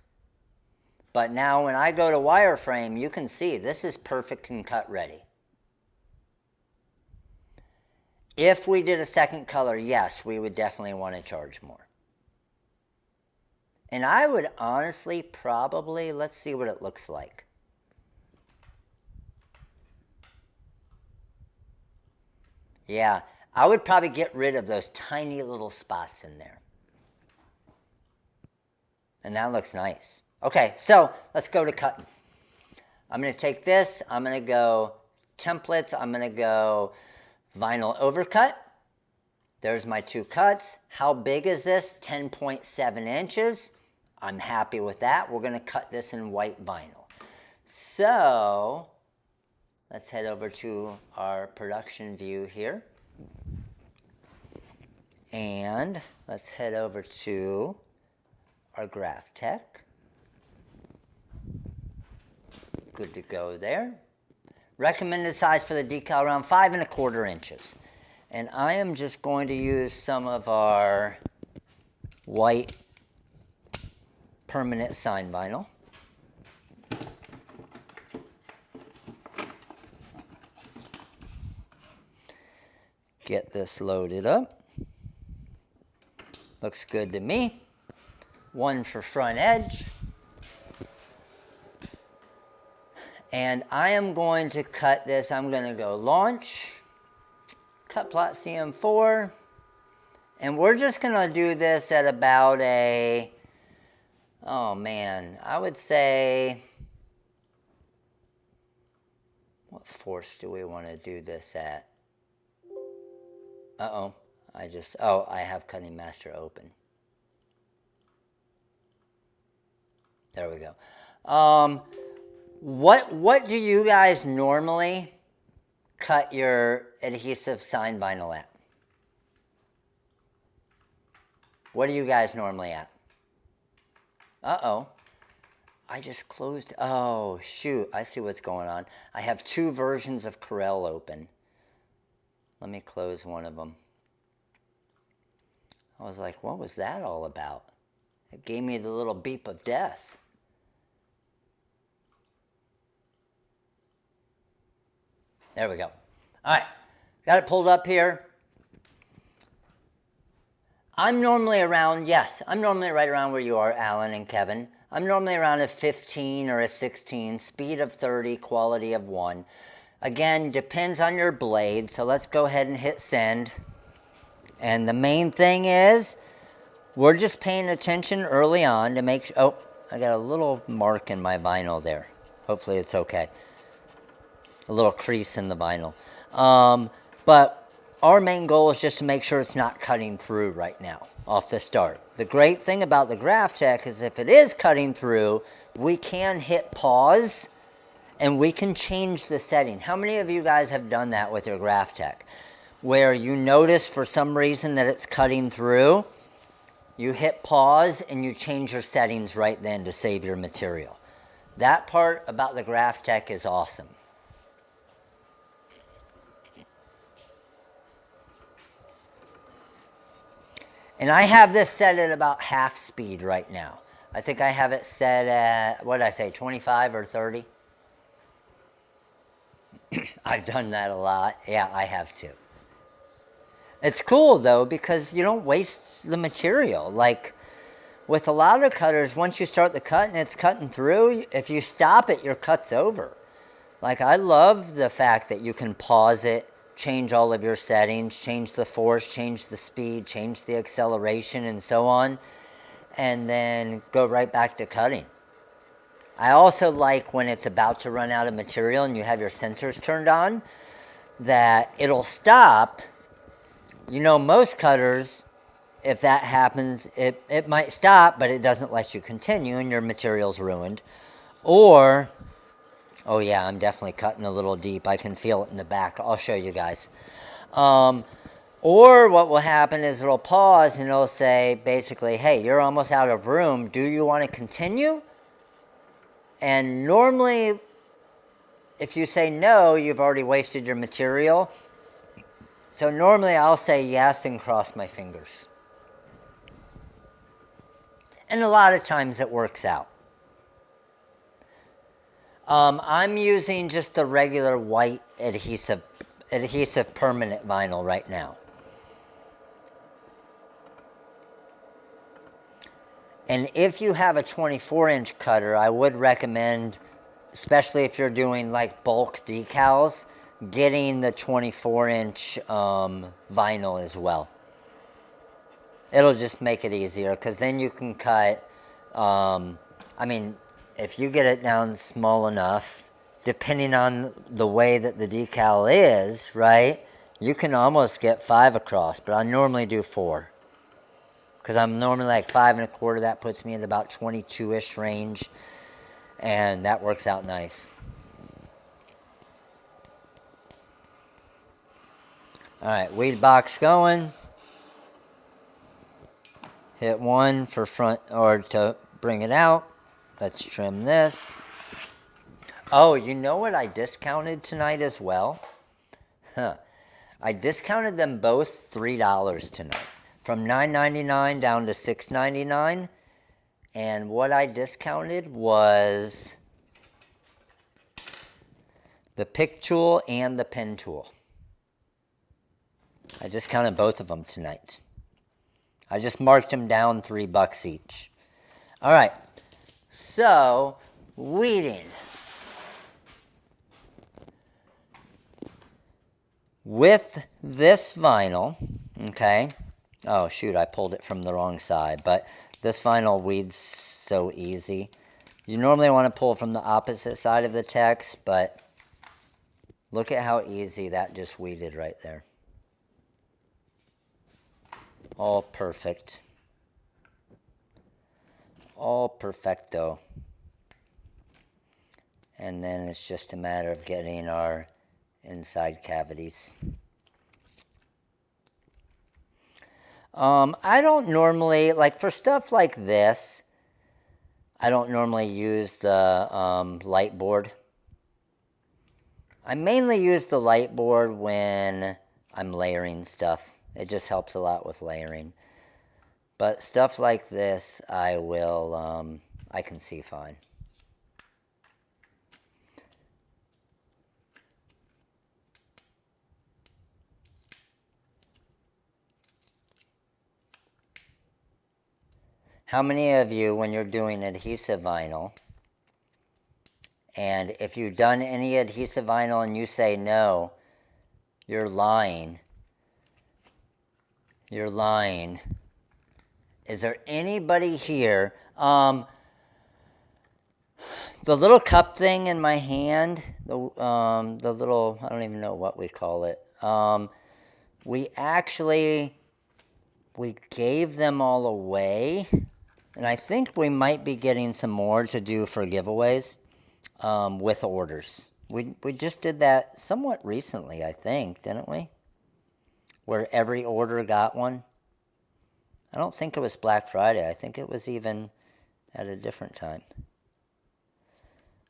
A: But now when I go to wireframe, you can see this is perfect and cut ready. If we did a second color, yes, we would definitely want to charge more. And I would honestly probably, let's see what it looks like. Yeah, I would probably get rid of those tiny little spots in there. And that looks nice. Okay, so let's go to cutting. I'm going to take this, I'm going to go templates, I'm going to go vinyl overcut. There's my two cuts. How big is this? 10.7 inches. I'm happy with that. We're going to cut this in white vinyl. So let's head over to our production view here. And let's head over to our Graph Tech. Good to go there. Recommended size for the decal around 5 1/4 inches. And I am just going to use some of our white permanent sign vinyl. Get this loaded up. Looks good to me. One for front edge. And I am going to cut this. I'm going to go launch, cut plot CM4, and we're just going to do this at about a, oh man, I would say, what force do we want to do this at? Uh-oh, I have Cutting Master open. There we go. What do you guys normally cut your adhesive sign vinyl at? What are you guys normally at? Uh-oh. I just closed. Oh, shoot. I see what's going on. I have two versions of Corel open. Let me close one of them. I was like, what was that all about? It gave me the little beep of death. There we go. All right, got it pulled up here. I'm normally around, yes, I'm normally right around where you are, Alan and Kevin. I'm normally around a 15 or a 16, speed of 30, quality of 1. Again, depends on your blade, so let's go ahead and hit send. And the main thing is, We're just paying attention early on to make sure. Oh, I got a little mark in my vinyl there. Hopefully it's okay. A little crease in the vinyl. But our main goal is just to make sure it's not cutting through right now off the start. The great thing about the Graphtec is if it is cutting through, we can hit pause and we can change the setting. How many of you guys have done that with your Graphtec? Where you notice for some reason that it's cutting through, you hit pause and you change your settings right then to save your material. That part about the Graphtec is awesome. And I have this set at about half speed right now. I think I have it set at, what did I say, 25 or 30? I've done that a lot. Yeah, I have too. It's cool though because you don't waste the material. Like with a lot of cutters, once you start the cut and it's cutting through, if you stop it, your cut's over. Like I love the fact that you can pause it, change all of your settings, change the force, change the speed, change the acceleration and so on, and then go right back to cutting. I also like when it's about to run out of material and you have your sensors turned on, that it'll stop. You know, most cutters, if that happens, it might stop, but it doesn't let you continue and your material's ruined. Or, oh yeah, I'm definitely cutting a little deep. I can feel it in the back. I'll show you guys. Or what will happen is it'll pause and it'll say basically, hey, you're almost out of room. Do you want to continue? And normally, if you say no, you've already wasted your material. So normally I'll say yes and cross my fingers. And a lot of times it works out. I'm using just the regular white adhesive permanent vinyl right now. And if you have a 24-inch cutter, I would recommend, especially if you're doing like bulk decals, getting the 24-inch vinyl as well. It'll just make it easier because then you can cut, I mean, if you get it down small enough, depending on the way that the decal is, right, you can almost get 5 across, but I normally do 4. Because I'm normally like 5 1/4, that puts me in about 22-ish range, and that works out nice. All right, weed box going. Hit 1 for front or to bring it out. Let's trim this. Oh, you know what I discounted tonight as well? I discounted them both $3 tonight. From $9.99 down to $6.99. And what I discounted was the pick tool and the pen tool. I discounted both of them tonight. I just marked them down $3 each. All right, so weeding. With this vinyl, okay, oh shoot, I pulled it from the wrong side, but this vinyl weeds so easy. You normally want to pull from the opposite side of the text, but look at how easy that just weeded right there. All perfect. All perfecto. And then it's just a matter of getting our inside cavities. I don't normally, like for stuff like this, I don't normally use the light board. I mainly use the light board when I'm layering stuff. It just helps a lot with layering. But stuff like this, I can see fine. How many of you, when you're doing adhesive vinyl, and if you've done any adhesive vinyl and you say no, you're lying. You're lying. Is there anybody here? The little cup thing in my hand, the little, I don't even know what we call it. We gave them all away. And I think we might be getting some more to do for giveaways with orders. We just did that somewhat recently, I think, didn't we? Where every order got one. I don't think it was Black Friday. I think it was even at a different time.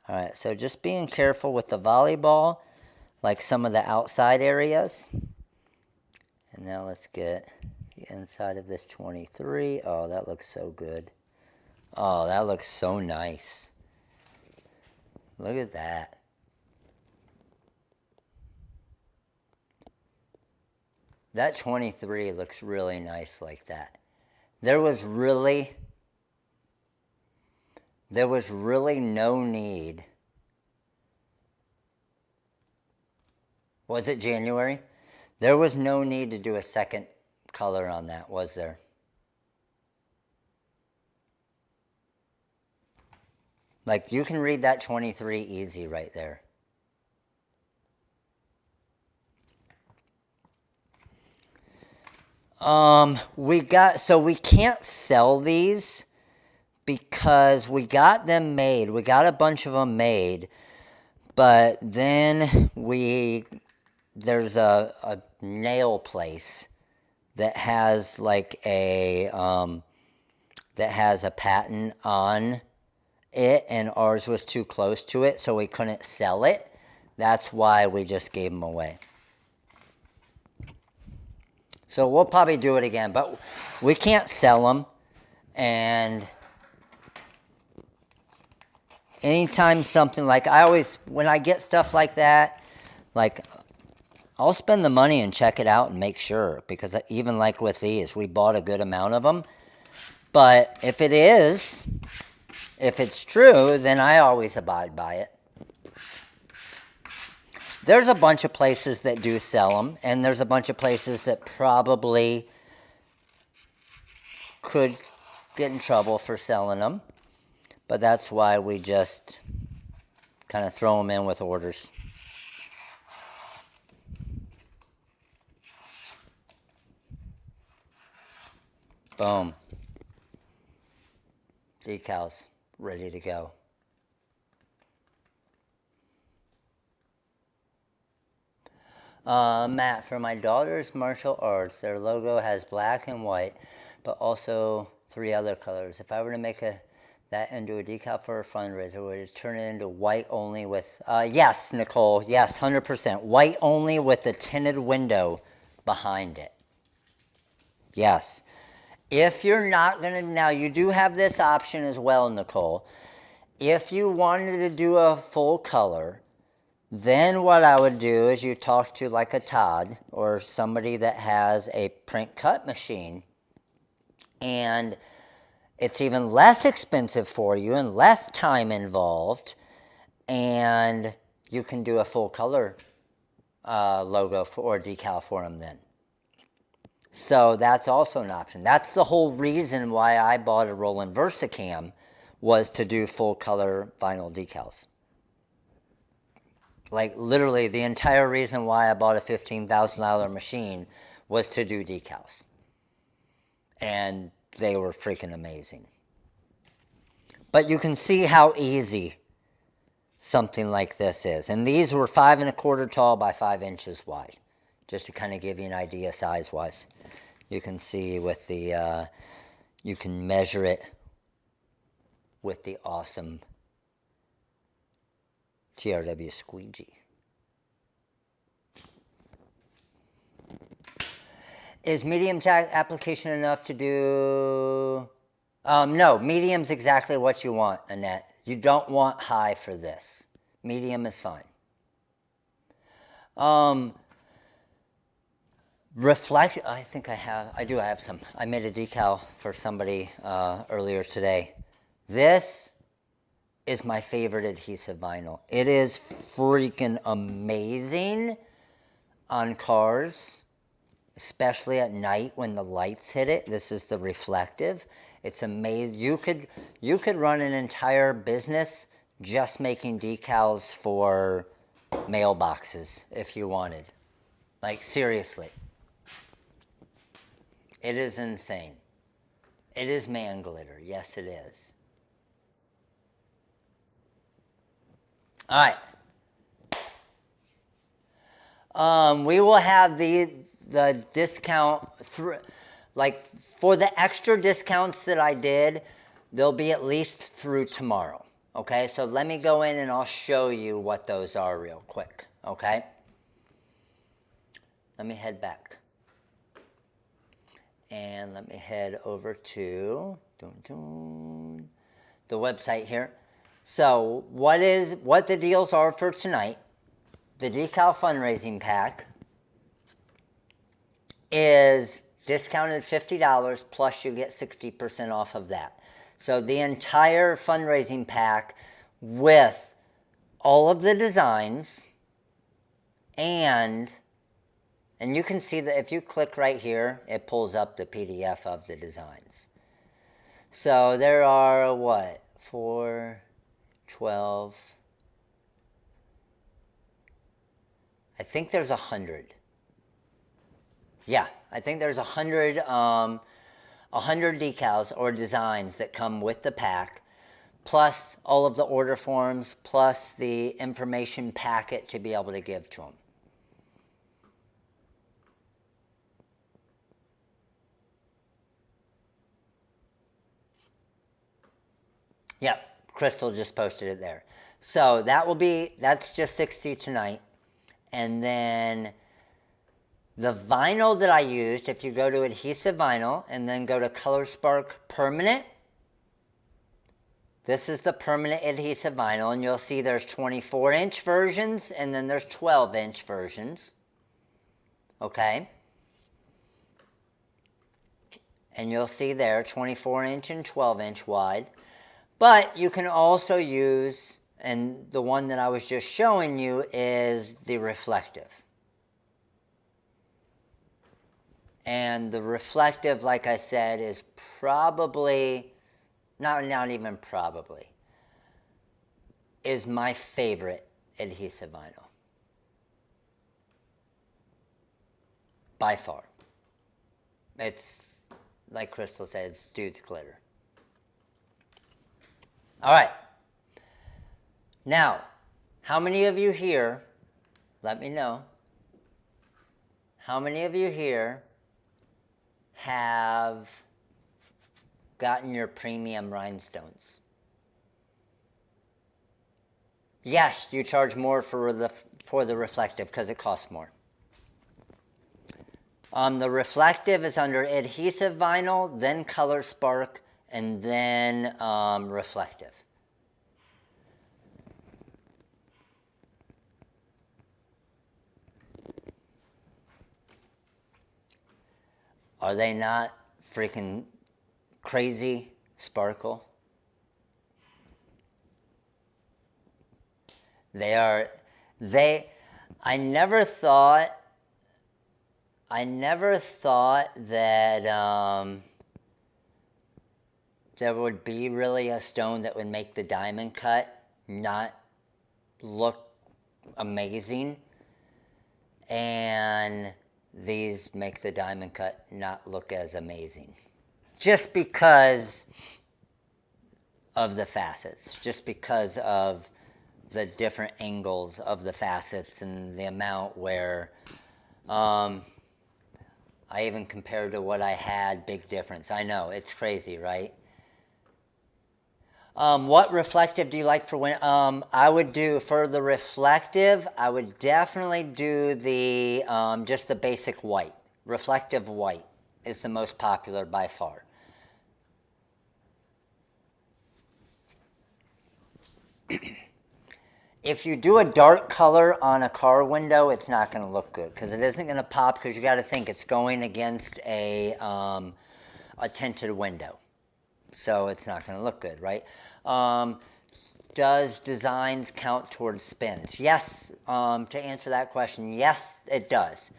A: All right, so just being careful with the volleyball, like some of the outside areas. And now let's get the inside of this 23. Oh, that looks so good. Oh, that looks so nice. Look at that. That 23 looks really nice like that. There was really no need. Was it January? There was no need to do a second color on that, was there? Like, you can read that 23 easy right there. So we can't sell these because we got them made. We got a bunch of them made, but then there's a nail place that has like that has a patent on it, and ours was too close to it, so we couldn't sell it. That's why we just gave them away. So we'll probably do it again, but we can't sell them. And anytime something like, when I get stuff like that, like, I'll spend the money and check it out and make sure, because even like with these, we bought a good amount of them. But if it's true, then I always abide by it. There's a bunch of places that do sell them, and there's a bunch of places that probably could get in trouble for selling them. But that's why we just kind of throw them in with orders. Boom. Decals ready to go. Matt, for my daughter's martial arts, their logo has black and white, but also 3 other colors. If I were to make that into a decal for a fundraiser, would it turn it into white only with, yes, Nicole, yes, 100%. White only with the tinted window behind it. Yes. If you're not going to, now you do have this option as well, Nicole. If you wanted to do a full color, then what I would do is you talk to like a Todd or somebody that has a print cut machine, and it's even less expensive for you and less time involved, and you can do a full color logo or decal for them then. So that's also an option. That's the whole reason why I bought a Roland VersaCam, was to do full color vinyl decals. Like literally the entire reason why I bought a $15,000 machine was to do decals. And they were freaking amazing. But you can see how easy something like this is. And these were 5 1/4 tall by 5 inches wide. Just to kind of give you an idea size-wise. You can see with the, you can measure it with the awesome TRW squeegee. Is medium application enough to do? No, medium's exactly what you want, Annette. You don't want high for this. Medium is fine. Reflect, I think I do have some. I made a decal for somebody earlier today. This is my favorite adhesive vinyl. It is freaking amazing on cars. especially at night when the lights hit it. This is the reflective. It's amazing. You could run an entire business just making decals for mailboxes if you wanted. Like, seriously. It is insane. It is man glitter. Yes, it is. All right. We will have the discount through, like, for the extra discounts that I did, they'll be at least through tomorrow. Okay, so let me go in and I'll show you what those are real quick. Okay, let me head back. And let me head over to the website here. So what the deals are for tonight, the Decal Fundraising Pack is discounted $50 plus you get 60% off of that. So the entire fundraising pack with all of the designs and you can see that if you click right here, it pulls up the PDF of the designs. So there are what? 4, 12. I think there's 100. Yeah, I think there's 100 decals or designs that come with the pack, plus all of the order forms, plus the information packet to be able to give to them. Yep, Crystal just posted it there. So that's just 60 tonight. And then the vinyl that I used, if you go to adhesive vinyl and then go to Color Spark Permanent, this is the permanent adhesive vinyl, and you'll see there's 24-inch versions and then there's 12-inch versions. Okay? And you'll see there 24-inch and 12-inch wide. But you can also use, and the one that I was just showing you is the reflective. And the reflective, like I said, is probably, not even probably, is my favorite adhesive vinyl. By far. It's, like Crystal said, it's dude's glitter. All right. Now, how many of you here, let me know, how many of you here have gotten your premium rhinestones? Yes, you charge more for the reflective because it costs more. The reflective is under adhesive vinyl, then Color Spark, and then reflective. Are they not freaking crazy sparkle? They are, I never thought that there would be really a stone that would make the diamond cut not look amazing, and these make the diamond cut not look as amazing. Just because of the facets, just because of the different angles of the facets and the amount where I even compared to what I had, big difference. I know, it's crazy, right? What reflective do you like for when? I would do, for the reflective, I would definitely do the, just the basic white. Reflective white is the most popular by far. If you do a dark color on a car window, it's not going to look good because it isn't going to pop, because you got to think it's going against a tinted window. So it's not going to look good, right? Does designs count towards spins? Yes, to answer that question, yes, it does.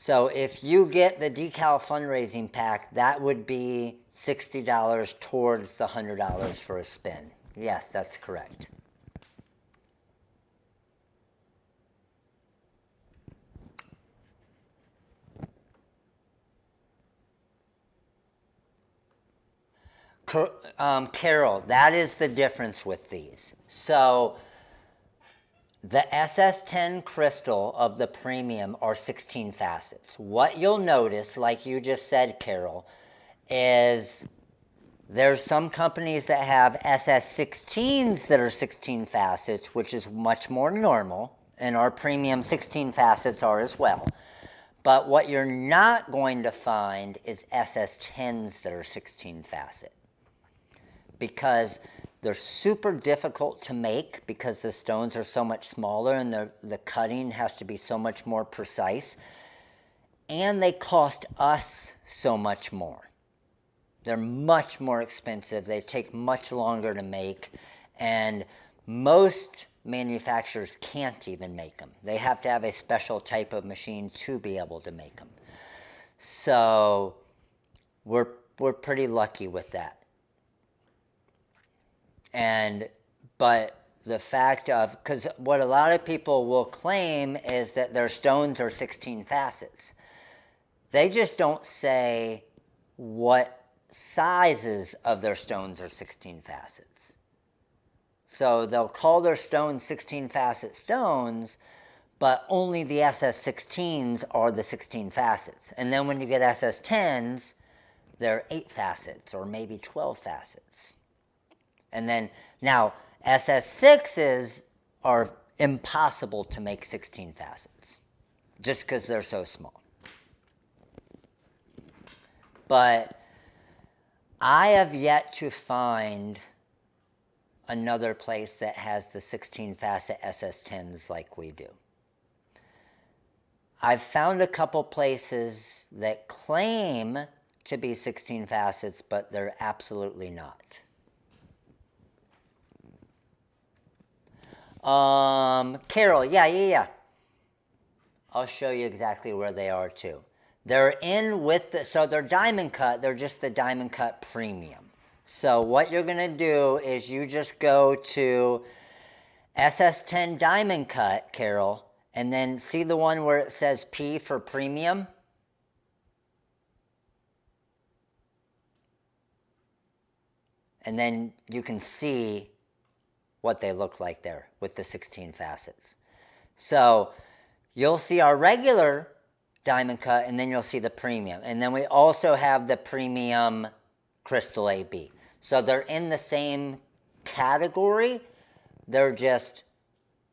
A: So if you get the Decal Fundraising Pack, that would be $60 towards the $100 for a spin. Yes, that's correct. Carol, that is the difference with these. So the SS10 crystal of the premium are 16 facets. What you'll notice, like you just said, Carol, is there's some companies that have SS16s that are 16 facets, which is much more normal, and our premium 16 facets are as well. But what you're not going to find is SS10s that are 16 facet, because they're super difficult to make because the stones are so much smaller and the cutting has to be so much more precise, and they cost us so much more. They're much more expensive. They take much longer to make, and most manufacturers can't even make them. They have to have a special type of machine to be able to make them. So we're pretty lucky with that. But the fact of, because what a lot of people will claim is that their stones are 16 facets. They just don't say what sizes of their stones are 16 facets. So they'll call their stones 16 facet stones, but only the SS16s are the 16 facets. And then when you get SS10s, they're 8 facets or maybe 12 facets. And then now SS6s are impossible to make 16 facets just because they're so small. But I have yet to find another place that has the 16 facet SS10s like we do. I've found a couple places that claim to be 16 facets, but they're absolutely not. Carol, yeah. I'll show you exactly where they are too. They're in with the, so they're diamond cut, they're just the diamond cut premium. So what you're gonna do is you just go to SS10 diamond cut, Carol, and then see the one where it says P for premium? And then you can see what they look like there with the 16 facets. So you'll see our regular diamond cut, and then you'll see the premium. And then we also have the premium crystal AB. So they're in the same category. They're just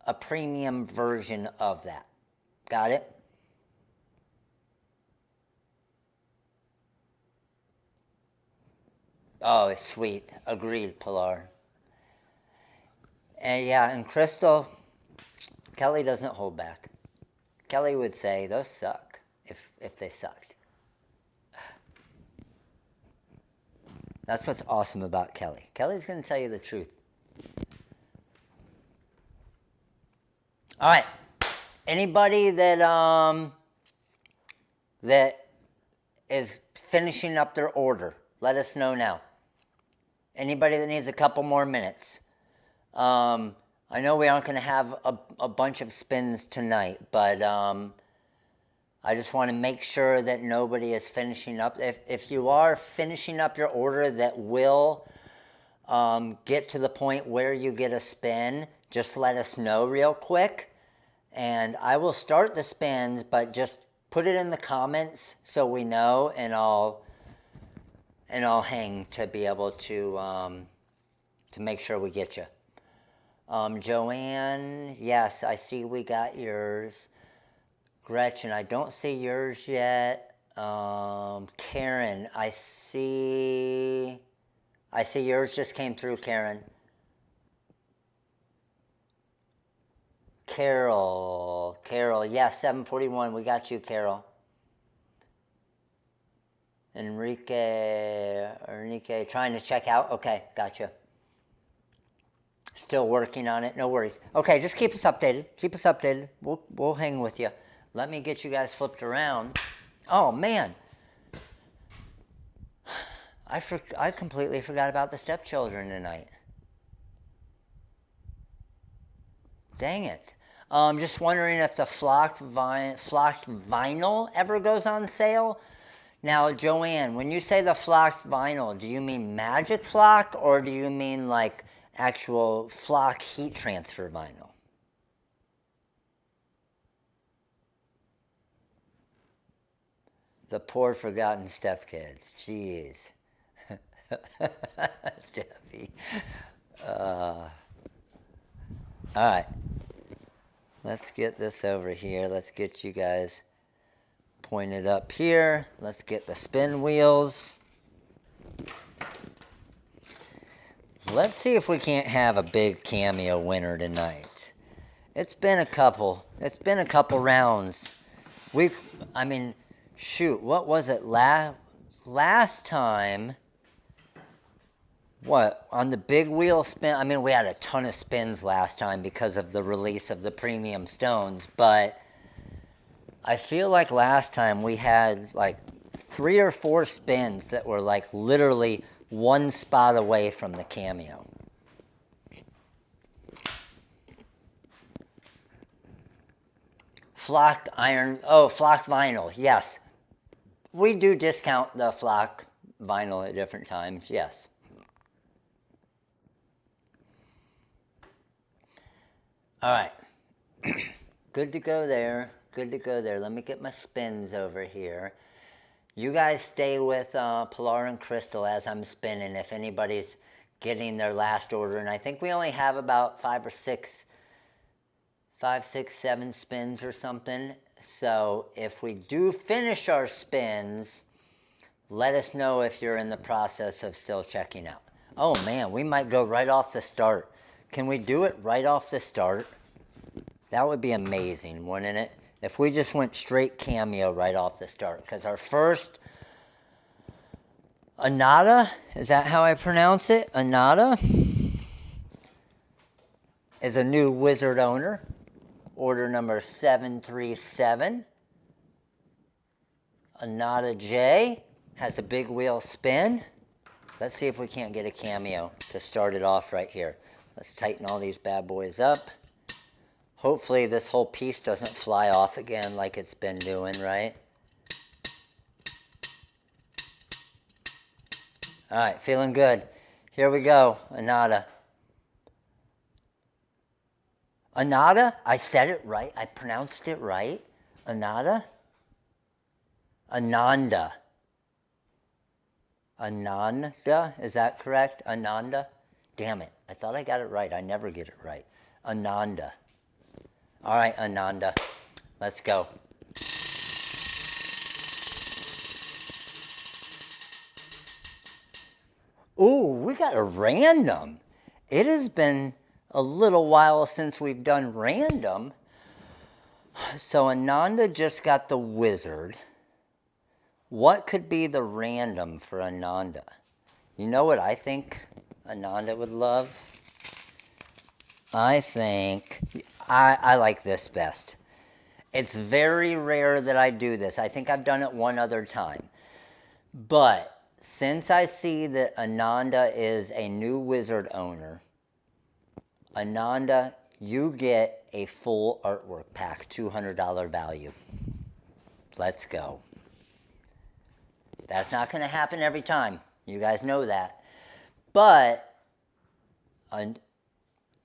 A: a premium version of that. Got it? Oh, sweet. Agreed, Pilar. And yeah, and Crystal, Kelly doesn't hold back. Kelly would say those suck if they sucked. That's what's awesome about Kelly. Kelly's going to tell you the truth. All right. Anybody that that is finishing up their order, let us know now. Anybody that needs a couple more minutes. I know we aren't going to have a bunch of spins tonight, but I just want to make sure that nobody is finishing up. If you are finishing up your order that will get to the point where you get a spin, just let us know real quick. And I will start the spins, but just put it in the comments so we know, and I'll hang to be able to make sure we get you. Joanne, yes, I see we got yours. Gretchen, I don't see yours yet. Karen, I see yours just came through, Karen. Carol, yes, 741, we got you, Carol. Enrique, trying to check out. Okay, gotcha. Still working on it, no worries. Okay, just keep us updated. We'll hang with you. let me get you guys flipped around. Oh man, I completely forgot about the stepchildren tonight. Dang it. Just wondering if the flocked vinyl ever goes on sale. Now, Joanne, when you say the flocked vinyl, do you mean magic flock or do you mean like actual flock heat transfer vinyl? The poor forgotten stepkids. Jeez. Steffi. All right. Let's get this over here. Let's get you guys pointed up here. Let's get the spin wheels. Let's see if we can't have a big cameo winner tonight. It's been a couple rounds. I mean, shoot, what was it last time? What, on the big wheel spin? I mean, we had a ton of spins last time because of the release of the premium stones, but I feel like last time we had like 3 or 4 spins that were like literally one spot away from the cameo. Flocked vinyl, yes. We do discount the flock vinyl at different times, yes. All right, good to go there, good to go there. Let me get my spins over here. You guys stay with Pilar and Crystal as I'm spinning if anybody's getting their last order. And I think we only have about 5, 6, 7 spins or something. So if we do finish our spins, let us know if you're in the process of still checking out. Oh man, we might go right off the start. Can we do it right off the start? That would be amazing, wouldn't it? If we just went straight cameo right off the start. Because our first Anada, is that how I pronounce it? Anada is a new wizard owner. Order number 737. Anada J has a big wheel spin. Let's see if we can't get a cameo to start it off right here. Let's tighten all these bad boys up. Hopefully this whole piece doesn't fly off again like it's been doing, right? All right, feeling good. Here we go, Anada. Anada, I said it right. I pronounced it right. Anada. Ananda. Ananda, is that correct? Ananda? Damn it, I thought I got it right. I never get it right. Ananda. All right, Ananda, let's go. Ooh, we got a random. It has been a little while since we've done random. So Ananda just got the wizard. What could be the random for Ananda? You know what I think Ananda would love? I think I like this best. It's very rare that I do this. I think I've done it one other time. But since I see that Ananda is a new wizard owner, Ananda, you get a full artwork pack, $200 value. Let's go. That's not going to happen every time. You guys know that. But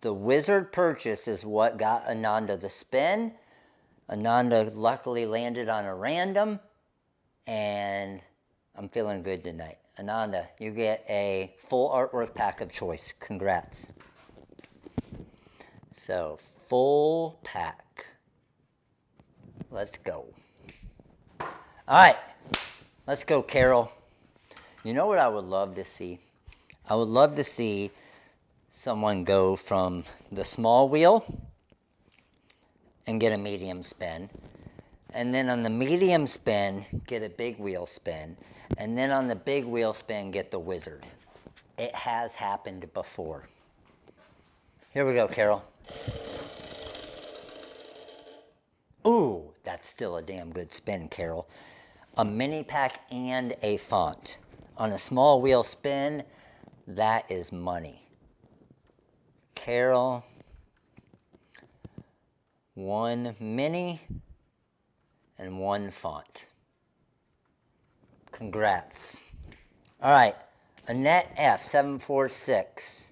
A: the wizard purchase is what got Ananda the spin. Ananda luckily landed on a random. And I'm feeling good tonight. Ananda, you get a full artwork pack of choice. Congrats. So, full pack. Let's go. All right. Let's go, Carol. You know what I would love to see? I would love to see someone go from the small wheel and get a medium spin. And then on the medium spin, get a big wheel spin. And then on the big wheel spin, get the wizard. It has happened before. Here we go, Carol. Ooh, that's That's still a damn good spin, Carol. A mini pack and a font. On a small wheel spin, that is money. Carol, 1 mini and 1 font. Congrats. All right, Annette F, 746.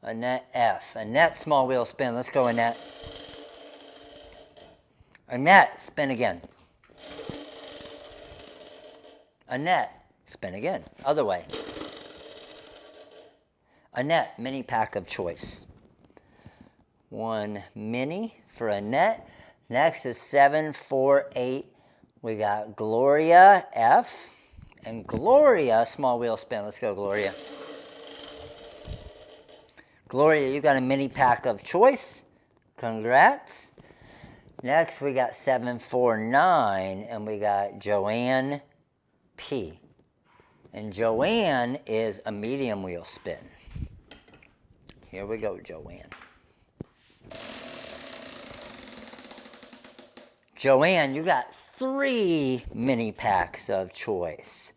A: Annette F. Annette, small wheel spin. Let's go, Annette. Annette, spin again. Annette, spin again. Other way. Annette, mini pack of choice. 1 mini for Annette. Next is 748. We got Gloria F. And Gloria, small wheel spin. Let's go, Gloria. Gloria, you got a mini pack of choice. Congrats. Next, we got 749, and we got Joanne P. And Joanne is a medium wheel spin. Here we go, Joanne. Joanne, you got 3 mini packs of choice.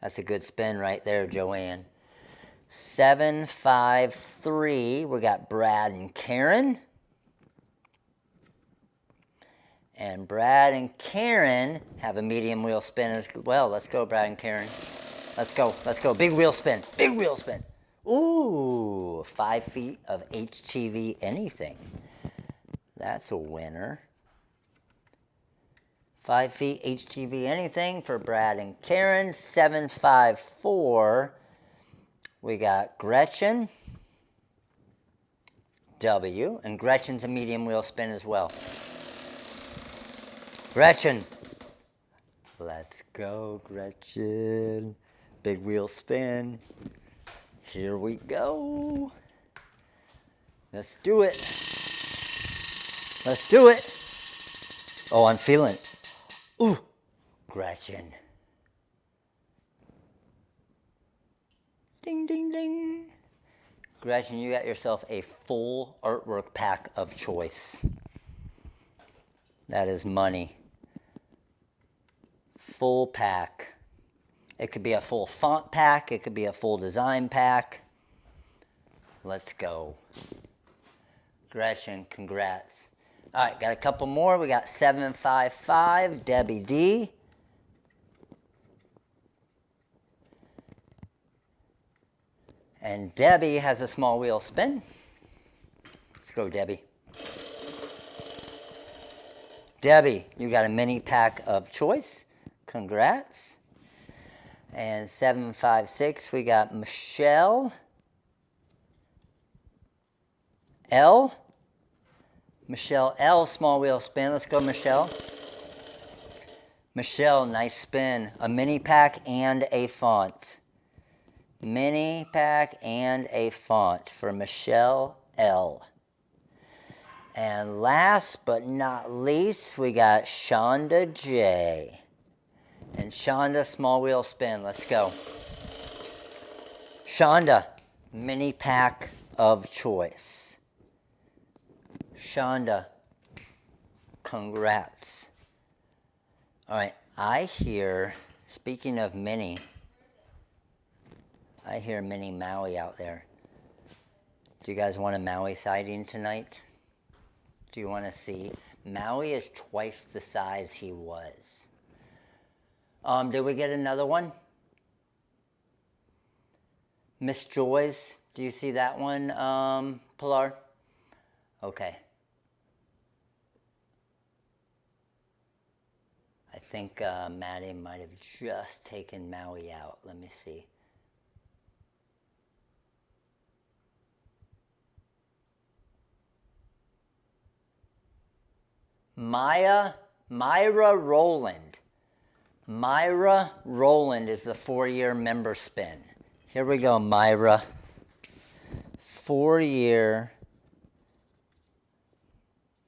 A: That's a good spin right there, Joanne. 753, we got Brad and Karen. And Brad and Karen have a medium wheel spin as well. Let's go, Brad and Karen. Let's go, let's go. Big wheel spin, big wheel spin. Ooh, 5 feet of HTV anything. That's a winner. 5 feet HTV anything for Brad and Karen. 754. We got Gretchen W. And Gretchen's a medium wheel spin as well. Gretchen. Let's go, Gretchen. Big wheel spin. Here we go. Let's do it. Let's do it. Oh, I'm feeling it. Ooh, Gretchen. Ding, ding, ding. Gretchen, you got yourself a full artwork pack of choice. That is money. Full pack. It could be a full font pack. It could be a full design pack. Let's go. Gretchen, congrats. All right, got a couple more. We got 755, Debbie D. And Debbie has a small wheel spin. Let's go, Debbie. Debbie, you got a mini pack of choice. Congrats. And 756, we got Michelle L. Michelle L, small wheel spin. Let's go, Michelle. Michelle, nice spin. A mini pack and a font. Mini pack and a font for Michelle L. And last but not least, we got Shonda J. And Shonda, small wheel spin. Let's go. Shonda, mini pack of choice. Shonda, congrats. All right, I hear, speaking of mini, I hear mini Maui out there. Do you guys want a Maui sighting tonight? Do you want to see? Maui is twice the size he was. Did we get another one? Miss Joy's, do you see that one, Pilar? Okay. I think Maddie might have just taken Maui out. Let me see. Myra Rowland. Myra Rowland is the 4-year member spin. Here we go, Myra. 4-year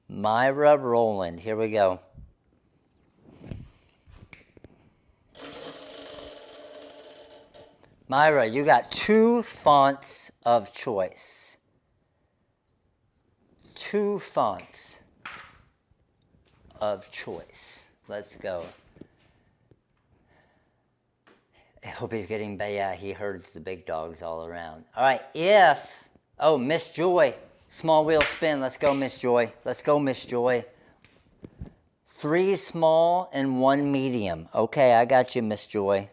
A: Myra Rowland. Here we go. Myra, you got 2 fonts of choice. 2 fonts of choice. Let's go. I hope he's getting better. Yeah, he herds the big dogs all around. All right, oh, Miss Joy, small wheel spin. Let's go, Miss Joy. Let's go, Miss Joy. 3 small and 1 medium. Okay, I got you, Miss Joy.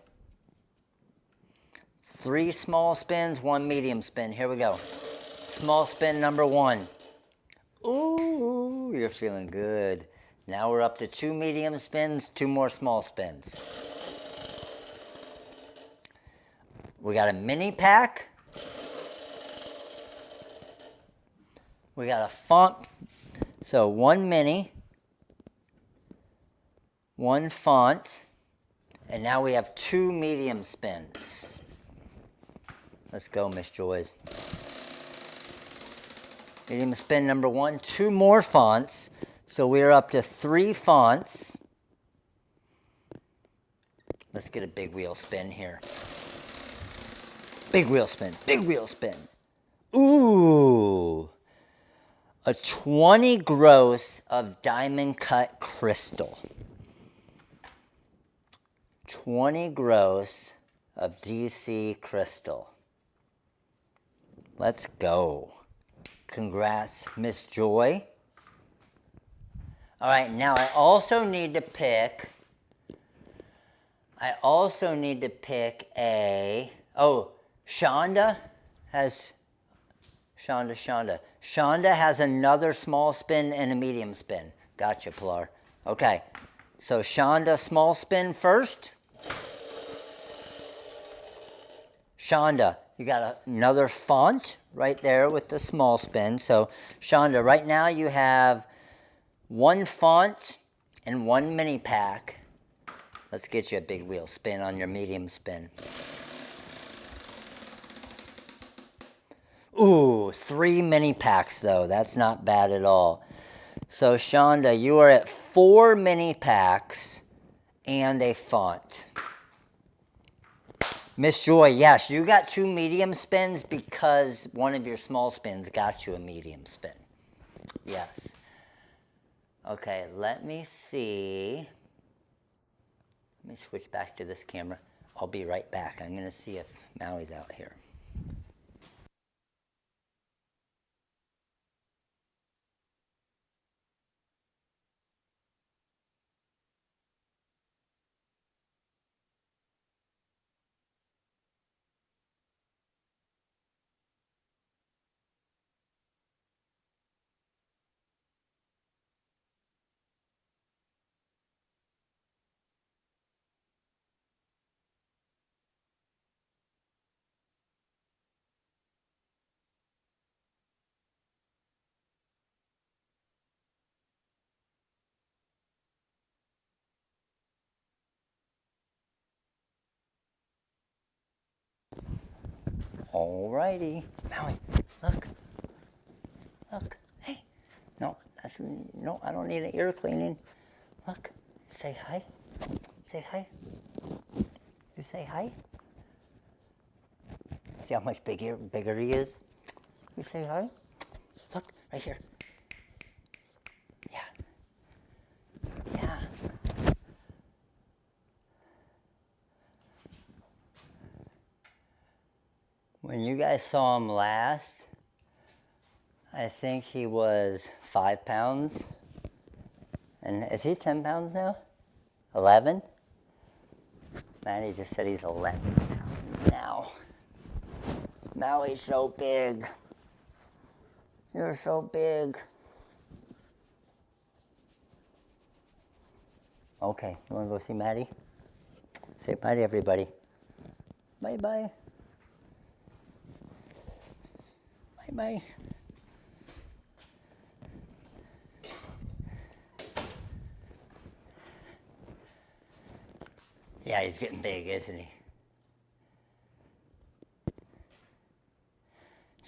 A: 3 small spins, 1 medium spin. Here we go. Small spin number 1. Ooh, you're feeling good. Now we're up to 2 medium spins, 2 more small spins. We got a mini pack. We got a font. So 1 mini, 1 font, and now we have 2 medium spins. Let's go, Miss Joyce. Medium spin number 1, 2 more fonts. So we're up to 3 fonts. Let's get a big wheel spin here. Big wheel spin, big wheel spin. Ooh, a 20 gross of diamond cut crystal. 20 gross of DC crystal. Let's go. Congrats, Miss Joy. All right, now I also need to pick a, oh, Shonda has another small spin and a medium spin. Gotcha, Pilar. Okay, so Shonda, small spin first. Shonda, you got another font right there with the small spin. So Shonda, right now you have 1 font and 1 mini pack. Let's get you a big wheel spin on your medium spin. Ooh, 3 mini packs though. That's not bad at all. So Shonda, you are at 4 mini packs and a font. Miss Joy, yes, you got 2 medium spins because one of your small spins got you a medium spin. Yes. Okay, let me see. Let me switch back to this camera. I'll be right back. I'm going to see if Maui's out here. Alrighty. Maui, look. Look. Hey. No, no, I don't need an ear cleaning. Look. Say hi. Say hi. You say hi. See how much bigger he is? You say hi. Look, right here. Yeah. Yeah. When you guys saw him last, I think he was 5 pounds. And is he 10 pounds now? 11? Maddie just said he's 11 pounds now. Maui's so big. You're so big. Okay, you want to go see Maddie? Say bye to everybody. Bye-bye. Bye-bye. Yeah, he's getting big, isn't he?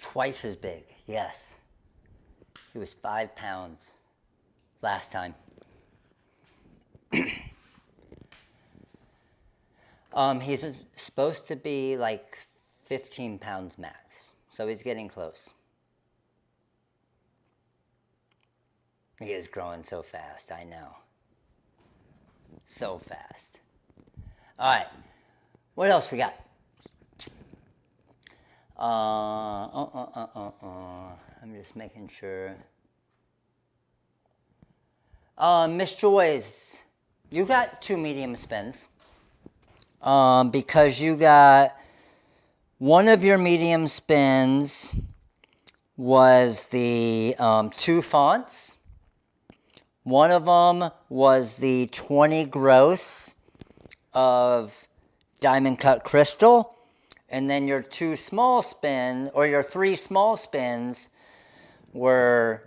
A: Twice as big, yes. He was 5 pounds last time. He's supposed to be like 15 pounds max, so he's getting close. He is growing so fast, I know. So fast. All right, what else we got? I'm just making sure. Miss Joyce, you got 2 medium spins. Because you got one of your medium spins was the 2 fonts. One of them was the 20 gross of diamond cut crystal. And then your 2 small spins, or your 3 small spins, were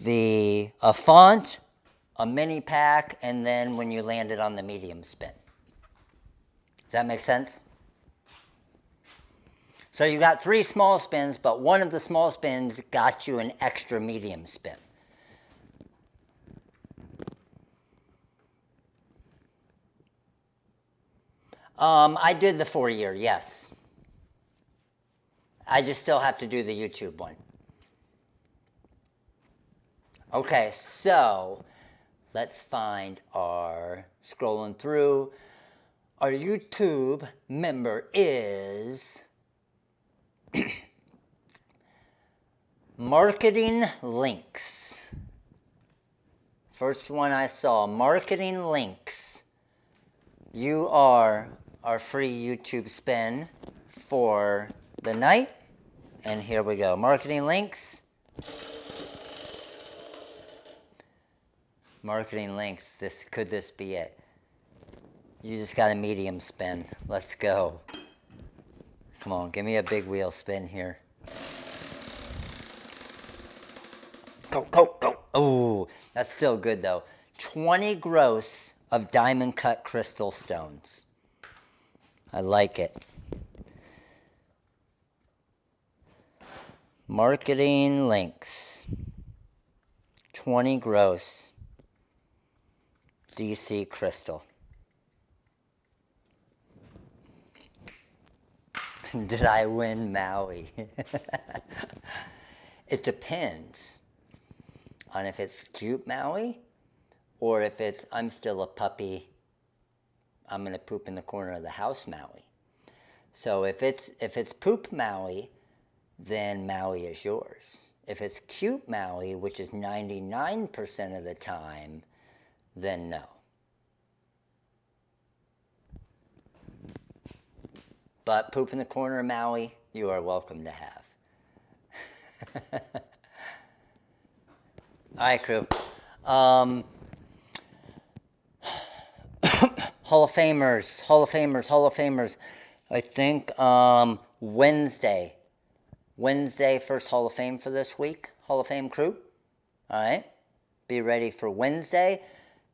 A: a font, a mini pack, and then when you landed on the medium spin. Does that make sense? So you got 3 small spins, but one of the small spins got you an extra medium spin. I did the 4-year, yes. I just still have to do the YouTube one. Okay, so let's find scrolling through, our YouTube member is Marketing Links. First one I saw, Marketing Links. You are our free YouTube spin for the night. And here we go. Marketing Links. Marketing Links. Could this be it? You just got a medium spin. Let's go. Come on, give me a big wheel spin here. Go, go, go. Oh, that's still good though. 20 gross of diamond cut crystal stones. I like it. Marketing Links. 20 gross. DC crystal. Did I win Maui? It depends on if it's cute Maui or if it's I'm still a puppy, I'm going to poop in the corner of the house Maui. So if it's poop Maui, then Maui is yours. If it's cute Maui, which is 99% of the time, then no. But poop in the corner of Maui, you are welcome to have. All right, crew. Hall of Famers. I think Wednesday, first Hall of Fame for this week. Hall of Fame crew. All right. Be ready for Wednesday.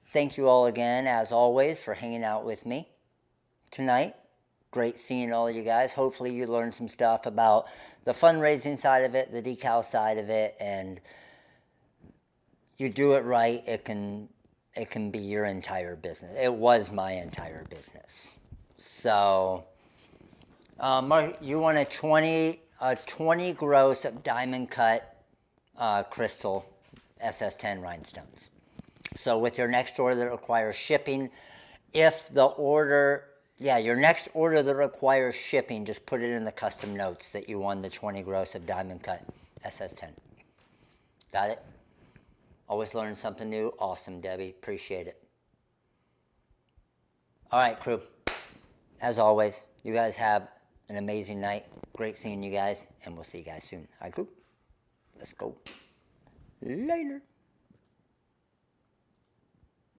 A: Thank you all again, as always, for hanging out with me tonight. Great seeing all of you guys. Hopefully you learned some stuff about the fundraising side of it, the decal side of it, and you do it right, it can be your entire business. It was my entire business. So, Mark, you want a 20 gross of diamond cut crystal SS10 rhinestones. So with your next order that requires shipping, your next order that requires shipping, just put it in the custom notes that you won the 20 gross of diamond cut SS10. Got it? Always learning something new. Awesome, Debbie. Appreciate it. All right, crew. As always, you guys have an amazing night. Great seeing you guys, and we'll see you guys soon. All right, crew? Let's go. Later.